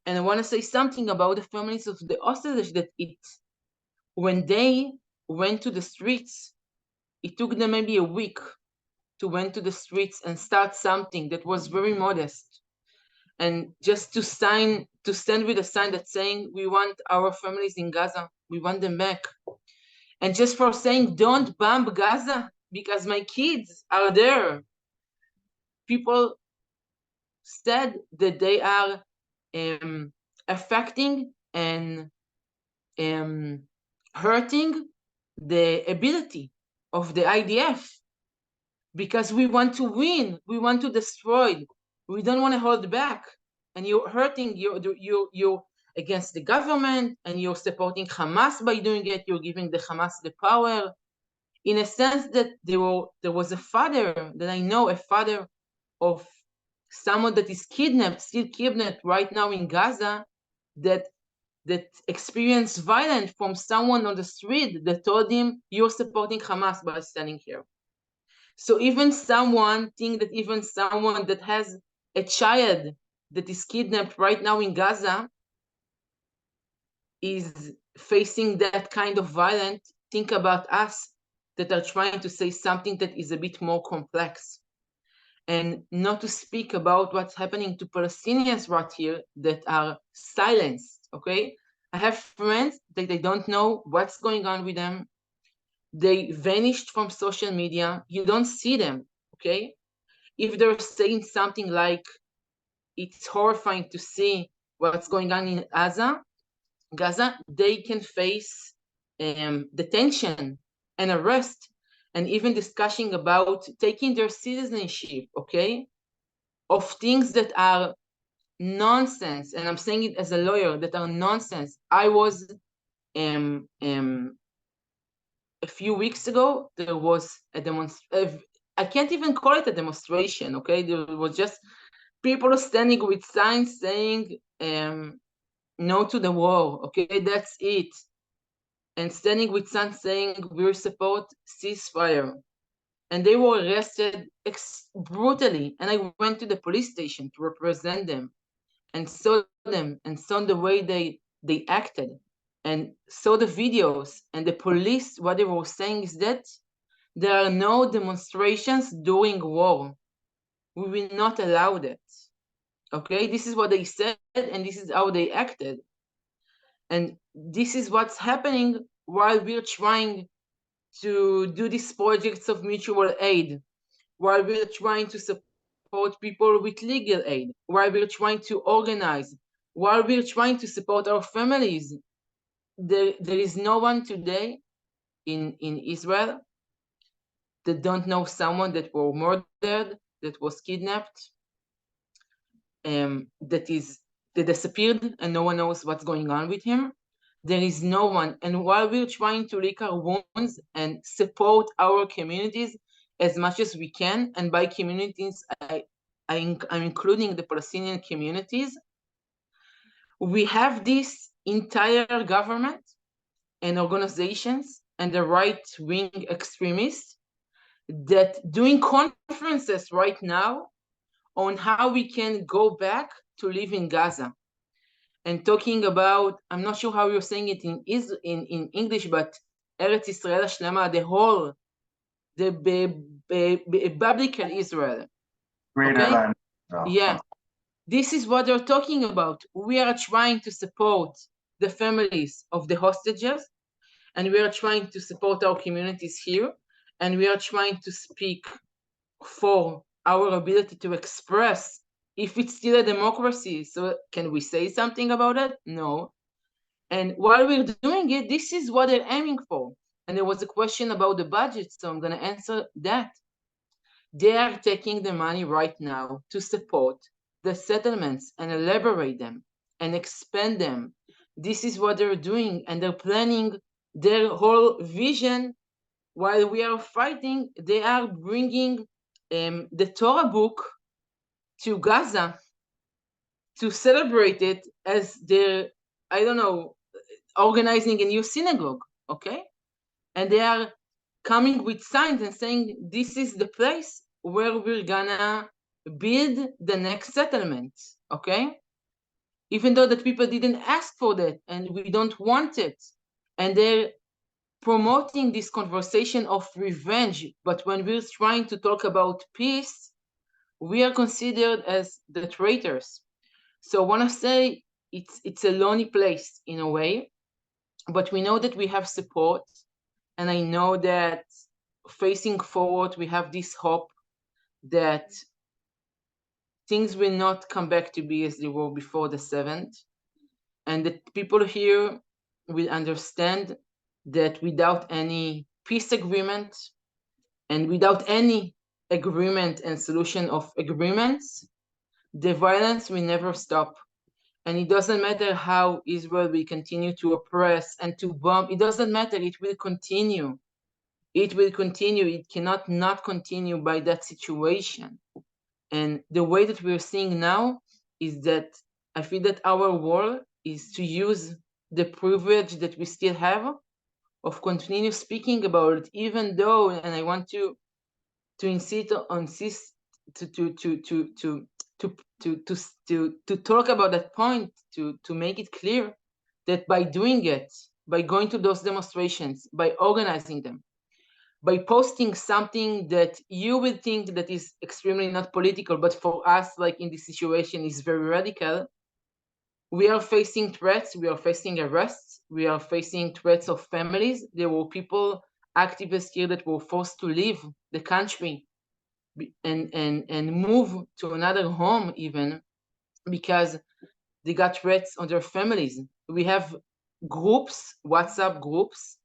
And I want to say something about the families of the hostages, that when they went to the streets, it took them maybe a week to went to the streets and start something that was very modest. And just to stand with a sign that's saying, we want our families in Gaza, we want them back. And just for saying, don't bomb Gaza because my kids are there. People said that they are affecting and hurting the ability of the IDF, because we want to win, we want to destroy, we don't want to hold back. And you're hurting, you're against the government, and you're supporting Hamas by doing it. You're giving the Hamas the power. In a sense that there was a father that I know, a father of someone that is still kidnapped right now in Gaza, that experienced violence from someone on the street that told him, you're supporting Hamas by standing here. So even someone that has a child that is kidnapped right now in Gaza is facing that kind of violence. Think about us that are trying to say something that is a bit more complex. And not to speak about what's happening to Palestinians right here that are silenced, okay? I have friends that they don't know what's going on with them. They vanished from social media. You don't see them, okay? If they're saying something like, it's horrifying to see what's going on in Gaza, they can face detention and arrest, and even discussing about taking their citizenship, okay, of things that are nonsense. And I'm saying it as a lawyer, that are nonsense. I was a few weeks ago, there was a demonstration. I can't even call it a demonstration, okay? There was just people standing with signs saying no to the war, okay? That's it. And standing with signs saying we support ceasefire. And they were arrested brutally. And I went to the police station to represent them and saw them and saw the way they acted and saw the videos. And the police, what they were saying is that there are no demonstrations during war. We will not allow that. Okay, this is what they said, and this is how they acted. And this is what's happening while we're trying to do these projects of mutual aid, while we're trying to support people with legal aid, while we're trying to organize, while we're trying to support our families. There is no one today in Israel that don't know someone that were murdered, that was kidnapped, that disappeared, and no one knows what's going on with him. There is no one. And while we're trying to lick our wounds and support our communities as much as we can, and by communities, I'm including the Palestinian communities, we have this entire government and organizations and the right-wing extremists that doing conferences right now on how we can go back to live in Gaza, and talking about, I'm not sure how you're saying it in English, but Eretz Israel Shlema, the whole, the biblical Israel. Greater okay? than Yeah, this is what they're talking about. We are trying to support the families of the hostages, and we are trying to support our communities here, and we are trying to speak for our ability to express if it's still a democracy. So can we say something about it? No. And while we're doing it, this is what they're aiming for. And there was a question about the budget, so I'm going to answer that. They are taking the money right now to support the settlements and elaborate them and expand them. This is what they're doing, and they're planning their whole vision. While we are fighting, they are bringing the Torah book to Gaza to celebrate it as they're, I don't know, organizing a new synagogue, okay? And they are coming with signs and saying, this is the place where we're gonna build the next settlement, okay? Even though that people didn't ask for that and we don't want it. And they're promoting this conversation of revenge. But when we're trying to talk about peace, we are considered as the traitors. So I want to say it's a lonely place in a way, but we know that we have support. And I know that facing forward, we have this hope that things will not come back to be as they were before the 7th. And that people here will understand that without any peace agreement and without any agreement and solution of agreements, the violence will never stop. And it doesn't matter how Israel will continue to oppress and to bomb. It doesn't matter. It will continue. It will continue. It cannot not continue by that situation. And the way that we're seeing now is that I feel that our role is to use the privilege that we still have of continue speaking about it, even though, and I want to insist to talk about that point, to make it clear that by doing it, by going to those demonstrations, by organizing them, by posting something that you will think that is extremely not political, but for us, like in this situation, is very radical, we are facing threats, we are facing arrests, we are facing threats of families. There were people activists here that were forced to leave the country and move to another home even because they got threats on their families. We have groups, WhatsApp groups,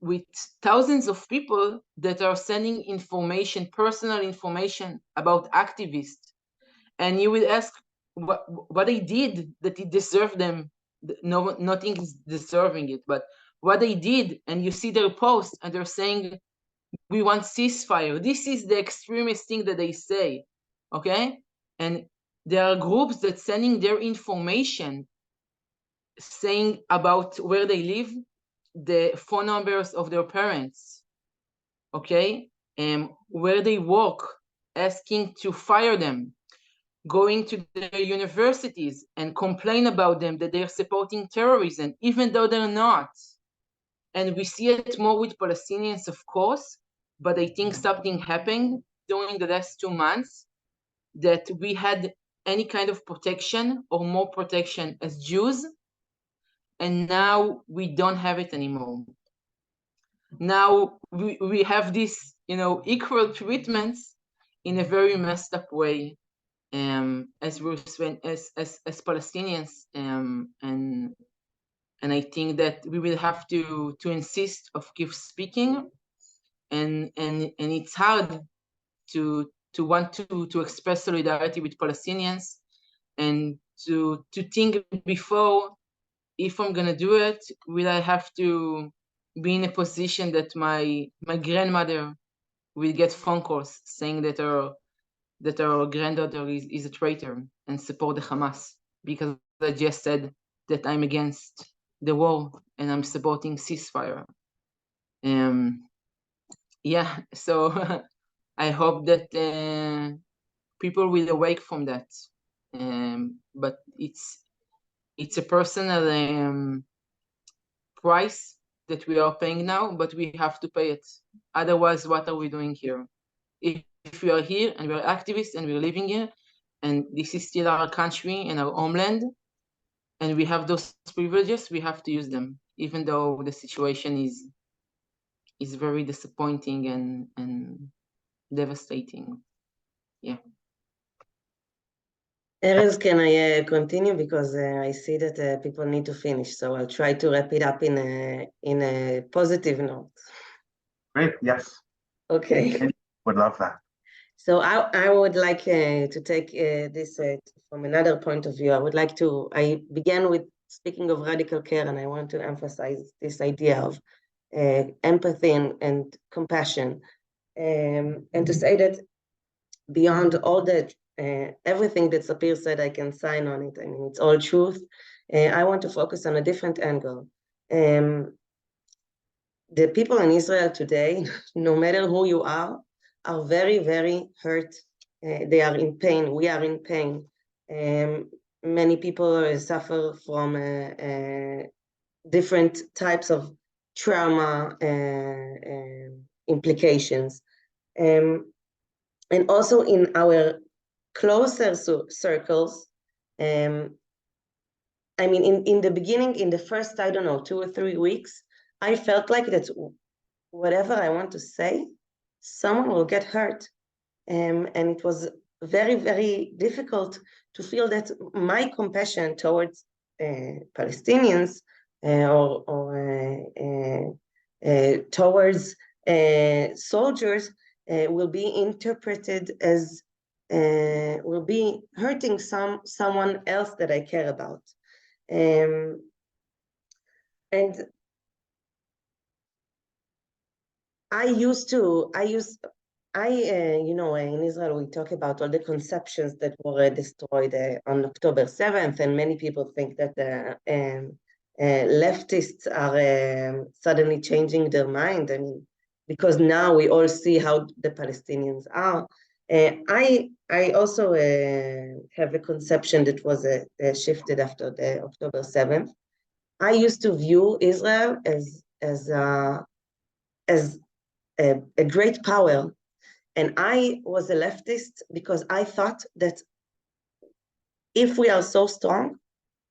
with thousands of people that are sending information, personal information about activists. And you will ask what they did that it deserved them. No, nothing is deserving it, but what they did, and you see their post and they're saying, we want ceasefire. This is the extremist thing that they say, okay? And there are groups that sending their information saying about where they live, the phone numbers of their parents, okay? Where they work, asking to fire them, going to their universities and complain about them that they're supporting terrorism, even though they're not. And we see it more with Palestinians, of course, but I think something happened during the last 2 months that we had any kind of protection or more protection as Jews, and now we don't have it anymore. Now we have this, equal treatments in a very messed up way, as Palestinians, and I think that we will have to insist of keep speaking, and it's hard to want to express solidarity with Palestinians, and to think before, if I'm gonna do it, will I have to be in a position that my grandmother will get phone calls saying that our granddaughter is a traitor and support the Hamas because I just said that I'm against the war and I'm supporting ceasefire. Yeah, so I hope that people will awake from that. But it's a personal price that we are paying now, but we have to pay it. Otherwise, what are we doing here? If we are here and we're activists and we're living here, and this is still our country and our homeland, and we have those privileges, we have to use them, even though the situation is very disappointing and devastating. Yeah. Erez, can I continue, because I see that people need to finish, so I'll try to wrap it up in a positive note. Great, yes. Okay. Would love that. So I would like to take this from another point of view. I began with speaking of radical care, and I want to emphasize this idea of empathy and compassion, and to say that beyond all that, everything that Sapir said, I can sign on it. I mean, it's all truth. I want to focus on a different angle. The people in Israel today, no matter who you are very, very hurt. They are in pain. We are in pain. Many people suffer from different types of trauma implications. And also in our closer circles, I mean, in the beginning, in the first, 2 or 3 weeks, I felt like that whatever I want to say, someone will get hurt. And it was very, very difficult to feel that my compassion towards Palestinians or towards soldiers will be interpreted as will be hurting someone else that I care about. And in Israel, we talk about all the conceptions that were destroyed on October 7th, and many people think that leftists are suddenly changing their mind. I mean, because now we all see how the Palestinians are. I also have a conception that was shifted after the October 7th. I used to view Israel as a great power, and I was a leftist because I thought that if we are so strong,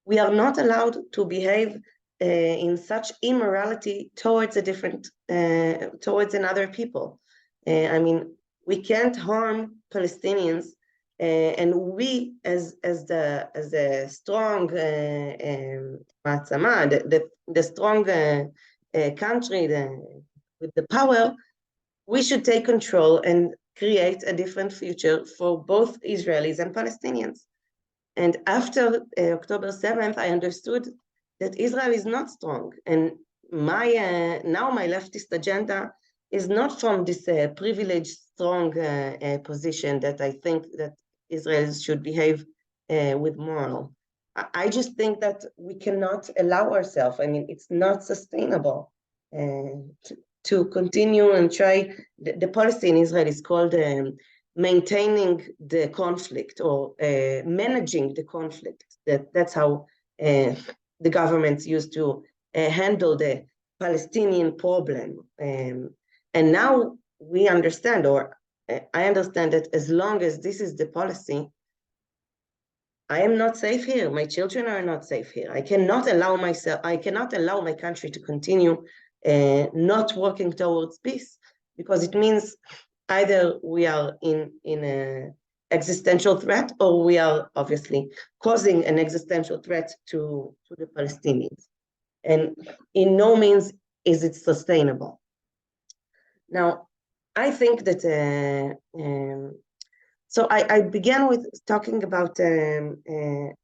we are not allowed to behave in such immorality towards towards another people. I mean, we can't harm Palestinians, and we, as the strong מעצמה, the strong country with the power, we should take control and create a different future for both Israelis and Palestinians. And after October 7th, I understood that Israel is not strong. And now my leftist agenda is not from this privileged, strong position that I think that Israel should behave with moral. I just think that we cannot allow ourselves. I mean, it's not sustainable to continue and try. The policy in Israel is called maintaining the conflict or managing the conflict. That's how the governments used to handle the Palestinian problem. And now we understand, or I understand that as long as this is the policy, I am not safe here. My children are not safe here. I cannot allow my country to continue not working towards peace, because it means either we are in an existential threat, or we are obviously causing an existential threat to the Palestinians. And in no means is it sustainable. Now, I think that, so I began with talking about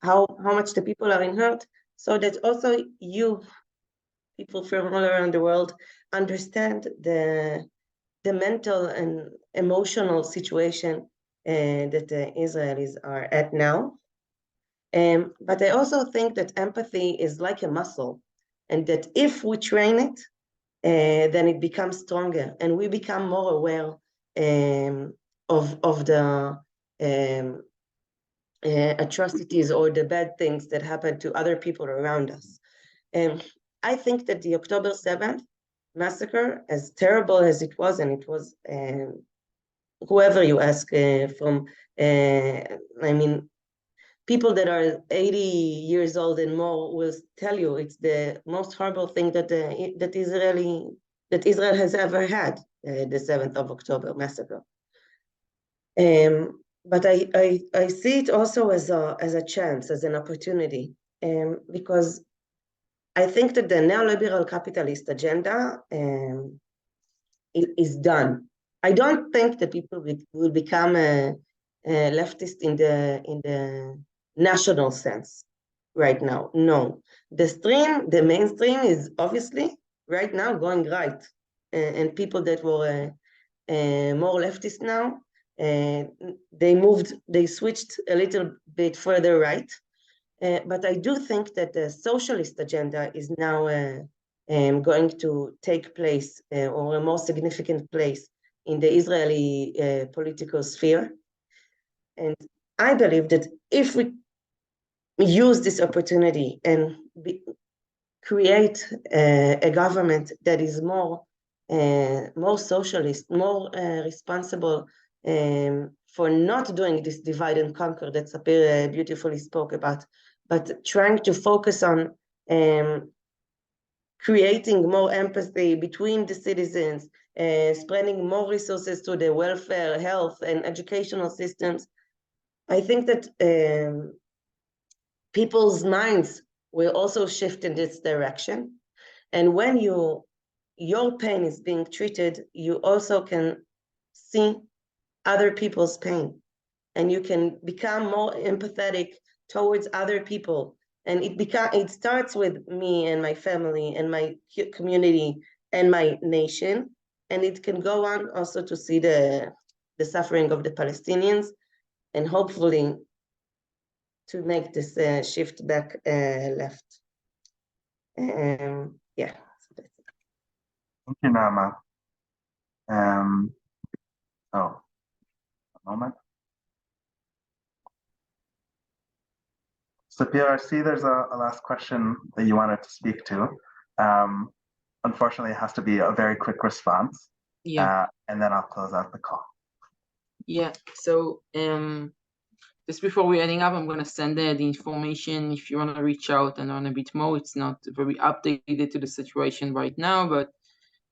how much the people are in hurt, so that also you, people from all around the world, understand the mental and emotional situation that the Israelis are at now. But I also think that empathy is like a muscle, and that if we train it, then it becomes stronger, and we become more aware of the atrocities or the bad things that happen to other people around us. I think that the October 7th massacre, as terrible as it was, and it was, whoever you ask from, I mean, people that are 80 years old and more will tell you it's the most horrible thing that Israel has ever had, the 7th of October massacre. But I see it also as a chance, as an opportunity, because I think that the neoliberal capitalist agenda is done. I don't think that people will become a leftist in the national sense right now. No, the mainstream is obviously right now going right, and people that were more leftist now, they switched a little bit further right. But I do think that the socialist agenda is now going to take place, or a more significant place in the Israeli political sphere. And I believe that if we use this opportunity and create a government that is more socialist, more responsible for not doing this divide and conquer that Sapir beautifully spoke about, but trying to focus on creating more empathy between the citizens, spreading more resources to the welfare, health, and educational systems. I think that people's minds will also shift in this direction. And when your pain is being treated, you also can see other people's pain, and you can become more empathetic towards other people. And it starts with me and my family and my community and my nation, and it can go on also to see the suffering of the Palestinians, and hopefully to make this shift back left. Yeah. Thank you, Naama. A moment. Sapir, I see there's a last question that you wanted to speak to. Unfortunately, it has to be a very quick response. Yeah. And then I'll close out the call. Yeah. So just before we're ending up, I'm going to send the information if you want to reach out and learn a bit more. It's not very updated to the situation right now, but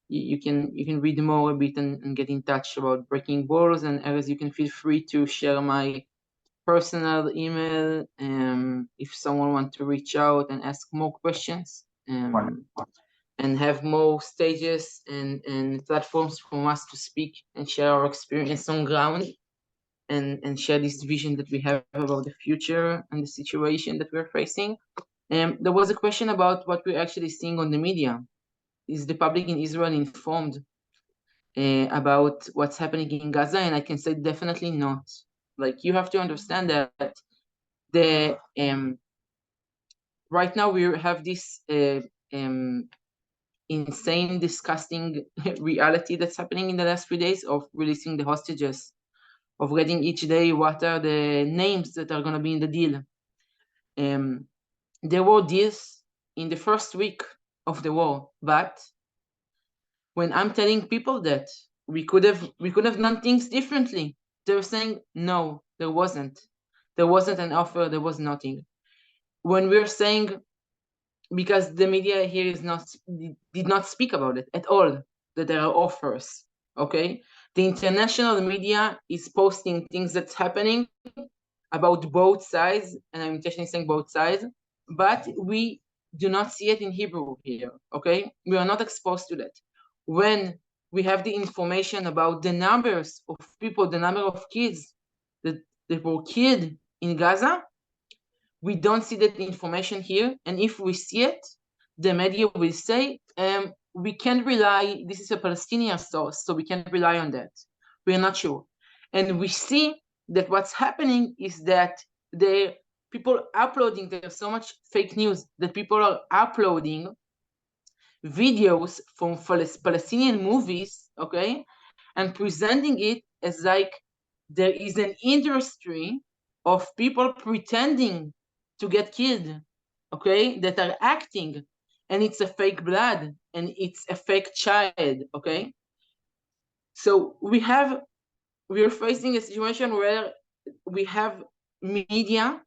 you can read more a bit and get in touch about breaking borders. And as you can feel free to share my personal email if someone wants to reach out and ask more questions and have more stages and platforms for us to speak and share our experience on ground and share this vision that we have about the future and the situation that we're facing. There was a question about what we're actually seeing on the media. Is the public in Israel informed about what's happening in Gaza? And I can say definitely not. Like, you have to understand that the right now we have this insane, disgusting reality that's happening in the last few days of releasing the hostages, of reading each day what are the names that are going to be in the deal. There were deals in the first week of the war, but when I'm telling people that we could have done things differently, they're saying no, there wasn't an offer, there was nothing. When we're saying, because the media here did not speak about it at all, that there are offers, okay? The international media is posting things that's happening about both sides, and I'm intentionally saying both sides, but we do not see it in Hebrew here, okay? We are not exposed to that. When we have the information about the numbers of people, the number of kids that were killed in Gaza, we don't see that information here. And if we see it, the media will say, we can't rely, this is a Palestinian source, so we can't rely on that. We're not sure. And we see that what's happening is that people uploading, there's so much fake news that people are uploading videos from Palestinian movies, okay, and presenting it as like there is an industry of people pretending to get killed, okay, that are acting, and it's a fake blood and it's a fake child, okay. So we are facing a situation where we have media.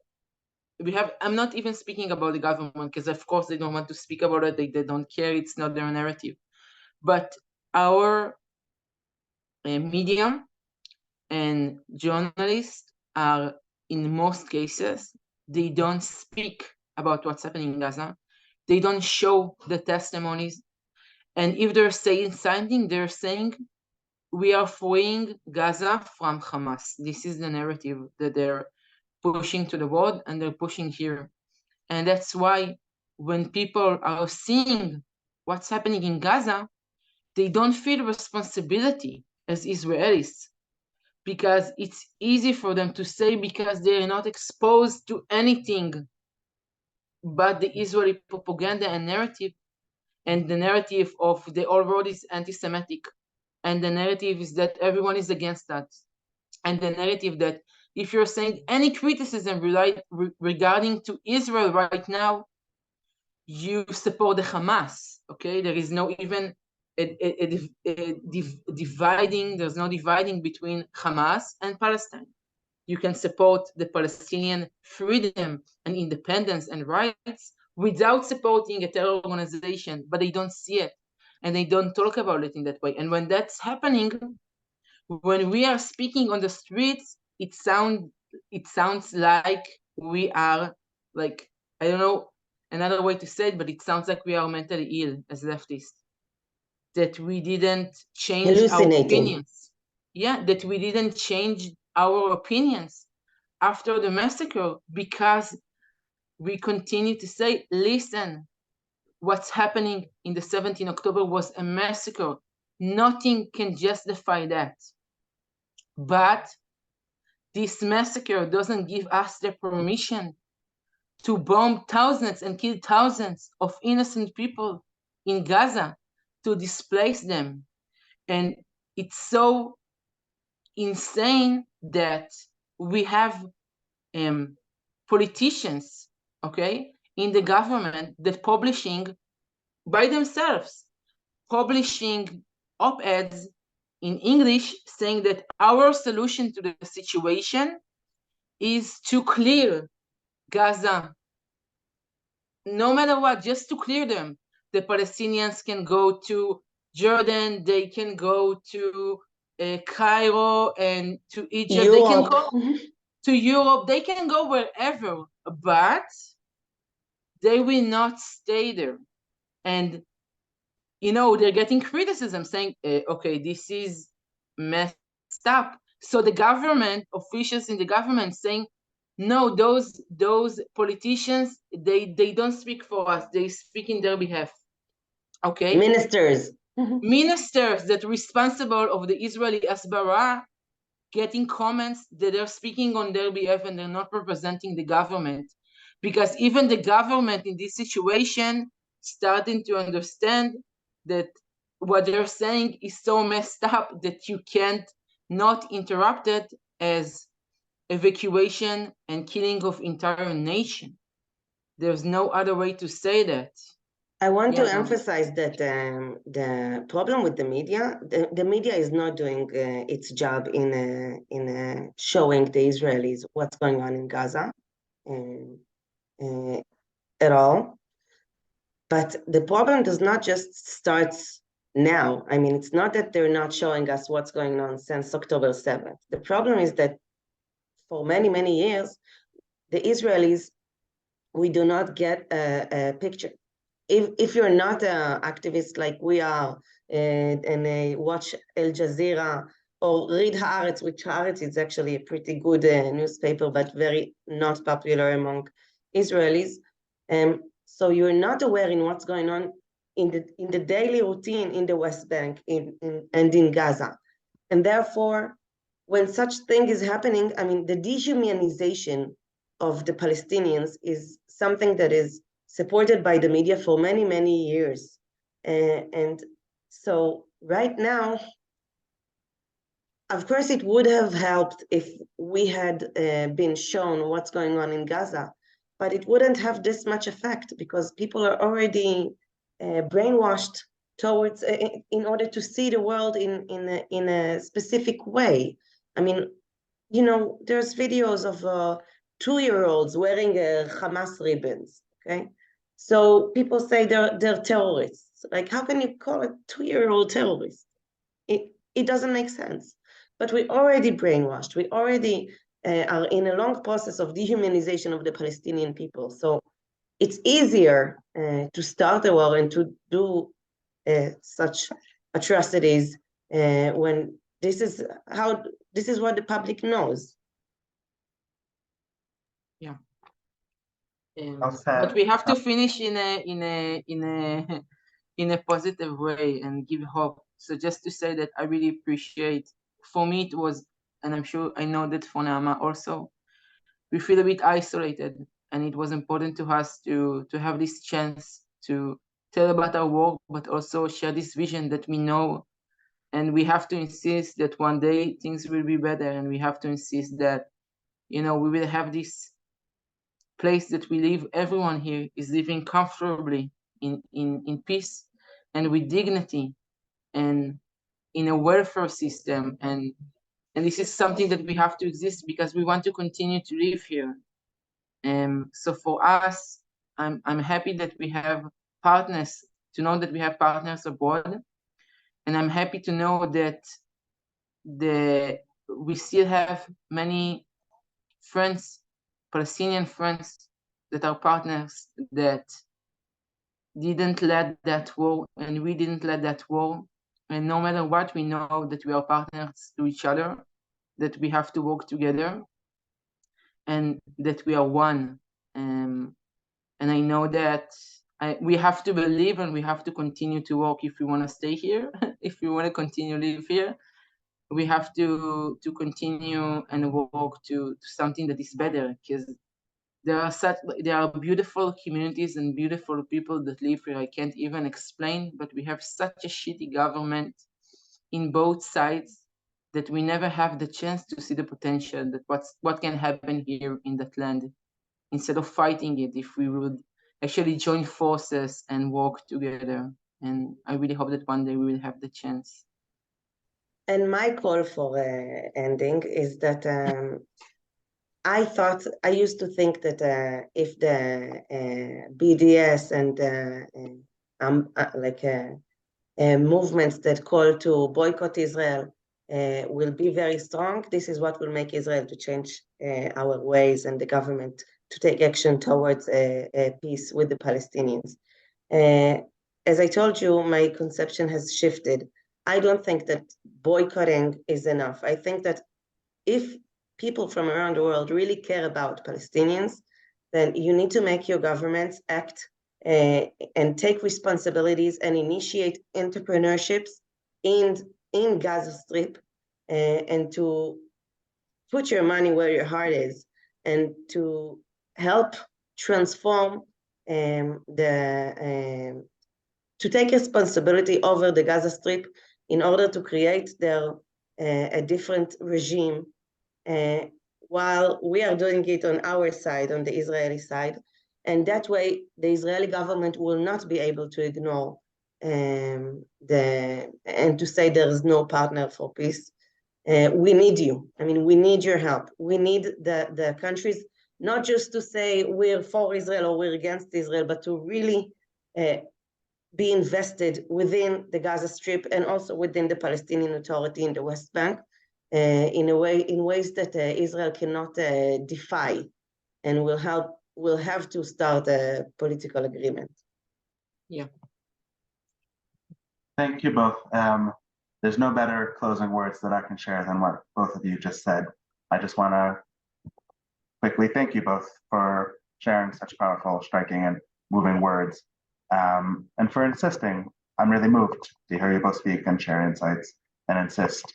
I'm not even speaking about the government, because of course they don't want to speak about it. They don't care. It's not their narrative. But our media and journalists are, in most cases, they don't speak about what's happening in Gaza. They don't show the testimonies. And if they're saying something, they're saying, we are freeing Gaza from Hamas. This is the narrative that they're pushing to the world, and they're pushing here. And that's why when people are seeing what's happening in Gaza, they don't feel responsibility as Israelis, because it's easy for them to say, because they're not exposed to anything but the Israeli propaganda and narrative. And the narrative of the whole world is anti-Semitic. And the narrative is that everyone is against that. And the narrative that if you're saying any criticism regarding to Israel right now, you support the Hamas, okay? There is no even dividing, there's no dividing between Hamas and Palestine. You can support the Palestinian freedom and independence and rights without supporting a terror organization, but they don't see it and they don't talk about it in that way. And when that's happening, when we are speaking on the streets, it sounds like we are, like, I don't know another way to say it, but it sounds like we are mentally ill as leftists, that we didn't change our opinions. Yeah, that we didn't change our opinions after the massacre, because we continue to say, listen, what's happening in the 17th October was a massacre. Nothing can justify that. But this massacre doesn't give us the permission to bomb thousands and kill thousands of innocent people in Gaza, to displace them. And it's so insane that we have politicians, okay, in the government that publishing by themselves, publishing op-eds in English saying that our solution to the situation is to clear Gaza, no matter what, just to clear them. The Palestinians can go to Jordan, they can go to Cairo and to Egypt, Europe. they can go to Europe, they can go wherever, but they will not stay there. And, you know, they're getting criticism saying, okay, this is messed up. So the government, officials in the government saying, no, those politicians, they don't speak for us, they speak in their behalf. Okay? Ministers. Ministers that are responsible of the Israeli Asbara getting comments that they're speaking on their behalf and they're not representing the government. Because even the government in this situation starting to understand that what they're saying is so messed up that you can't not interrupt it as evacuation and killing of entire nation. There's no other way to say that. I want to emphasize that the problem with the media, the media is not doing its job in showing the Israelis what's going on in Gaza at all. But the problem does not just start now. I mean, it's not that they're not showing us what's going on since October 7th. The problem is that for many, many years, the Israelis, we do not get a picture. If you're not an activist like we are and watch Al Jazeera or read Haaretz, which Haaretz is actually a pretty good newspaper, but very not popular among Israelis. So you're not aware in what's going on in the daily routine in the West Bank and in Gaza. And therefore, when such thing is happening, I mean, the dehumanization of the Palestinians is something that is supported by the media for many, many years. And so right now, of course, it would have helped if we had been shown what's going on in Gaza, but it wouldn't have this much effect because people are already brainwashed towards in order to see the world in a specific way. I mean, you know, there's videos of 2-year-olds wearing Hamas ribbons, okay? So people say they're terrorists. Like, how can you call a 2-year-old terrorist? It doesn't make sense. But we already brainwashed. We already are in a long process of dehumanization of the Palestinian people. So it's easier to start a war and to do such atrocities when this is what the public knows. Yeah. Okay. But we have to finish in a positive way and give hope. So just to say that I really appreciate, for me it was, and I'm sure I know that for Naama also, we feel a bit isolated, and it was important to us to have this chance to tell about our work, but also share this vision that we know, and we have to insist that one day things will be better, and we have to insist that, you know, we will have this place that we live, everyone here is living comfortably in peace and with dignity and in a welfare system, and this is something that we have to exist because we want to continue to live here. So for us, I'm happy that we have partners, to know that we have partners abroad, and I'm happy to know that we still have many friends, Palestinian friends, that are partners that didn't let that war, and we didn't let that war. And no matter what, we know that we are partners to each other, that we have to work together, and that we are one. And I know that we have to believe, and we have to continue to work if we want to stay here. If we want to continue to live here, we have to continue and work to something that is better, because there are beautiful communities and beautiful people that live here. I can't even explain, but we have such a shitty government in both sides that we never have the chance to see the potential that what can happen here in that land, instead of fighting it, if we would actually join forces and work together. And I really hope that one day we will have the chance. And my call for ending is that I used to think that if the BDS and movements that call to boycott Israel will be very strong, this is what will make Israel to change our ways and the government to take action towards a peace with the Palestinians. As I told you, my conception has shifted. I don't think that boycotting is enough. I think that if people from around the world really care about Palestinians, then you need to make your governments act and take responsibilities and initiate entrepreneurships in Gaza Strip and to put your money where your heart is and to help transform to take responsibility over the Gaza Strip in order to create a different regime while we are doing it on our side, on the Israeli side. And that way, the Israeli government will not be able to ignore and to say there is no partner for peace. We need you. I mean, we need your help. We need the countries not just to say we're for Israel or we're against Israel, but to really be invested within the Gaza Strip and also within the Palestinian Authority in the West Bank in ways that Israel cannot defy, and will have to start a political agreement. Yeah. Thank you both. There's no better closing words that I can share than what both of you just said. I just want to quickly thank you both for sharing such powerful, striking, and moving words, and for insisting. I'm really moved to hear you both speak and share insights and insist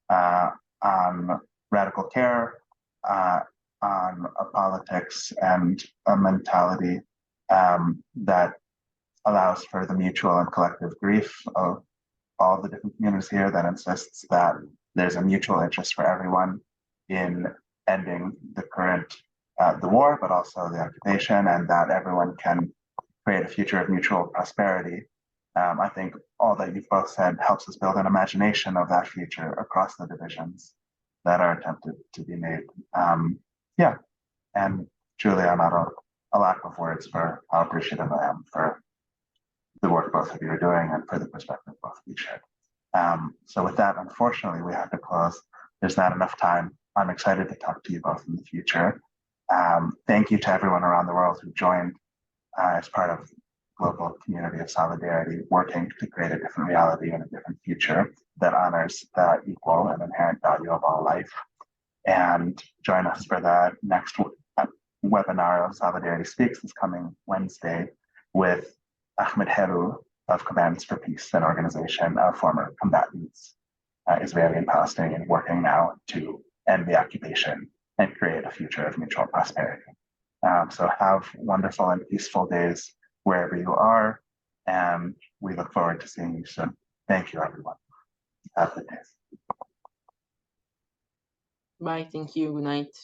on radical care, on a politics and a mentality that allows for the mutual and collective grief of all the different communities here, that insists that there's a mutual interest for everyone in ending the current, the war, but also the occupation, and that everyone can create a future of mutual prosperity. I think all that you've both said helps us build an imagination of that future across the divisions that are attempted to be made. Yeah, and truly I'm at a lack of words for how appreciative I am for the work both of you are doing and for the perspective both of you shared. So with that, unfortunately, we have to close. There's not enough time. I'm excited to talk to you both in the future. Thank you to everyone around the world who joined as part of global community of solidarity, working to create a different reality and a different future that honors the equal and inherent value of all life. And join us for the next webinar of Solidarity Speaks this coming Wednesday with Ahmed Heru of Combatants for Peace, an organization of former combatants, Israeli and Palestinian, working now to end the occupation and create a future of mutual prosperity. So have wonderful and peaceful days wherever you are, and we look forward to seeing you soon. Thank you, everyone. Have a good day. Bye. Thank you. Good night.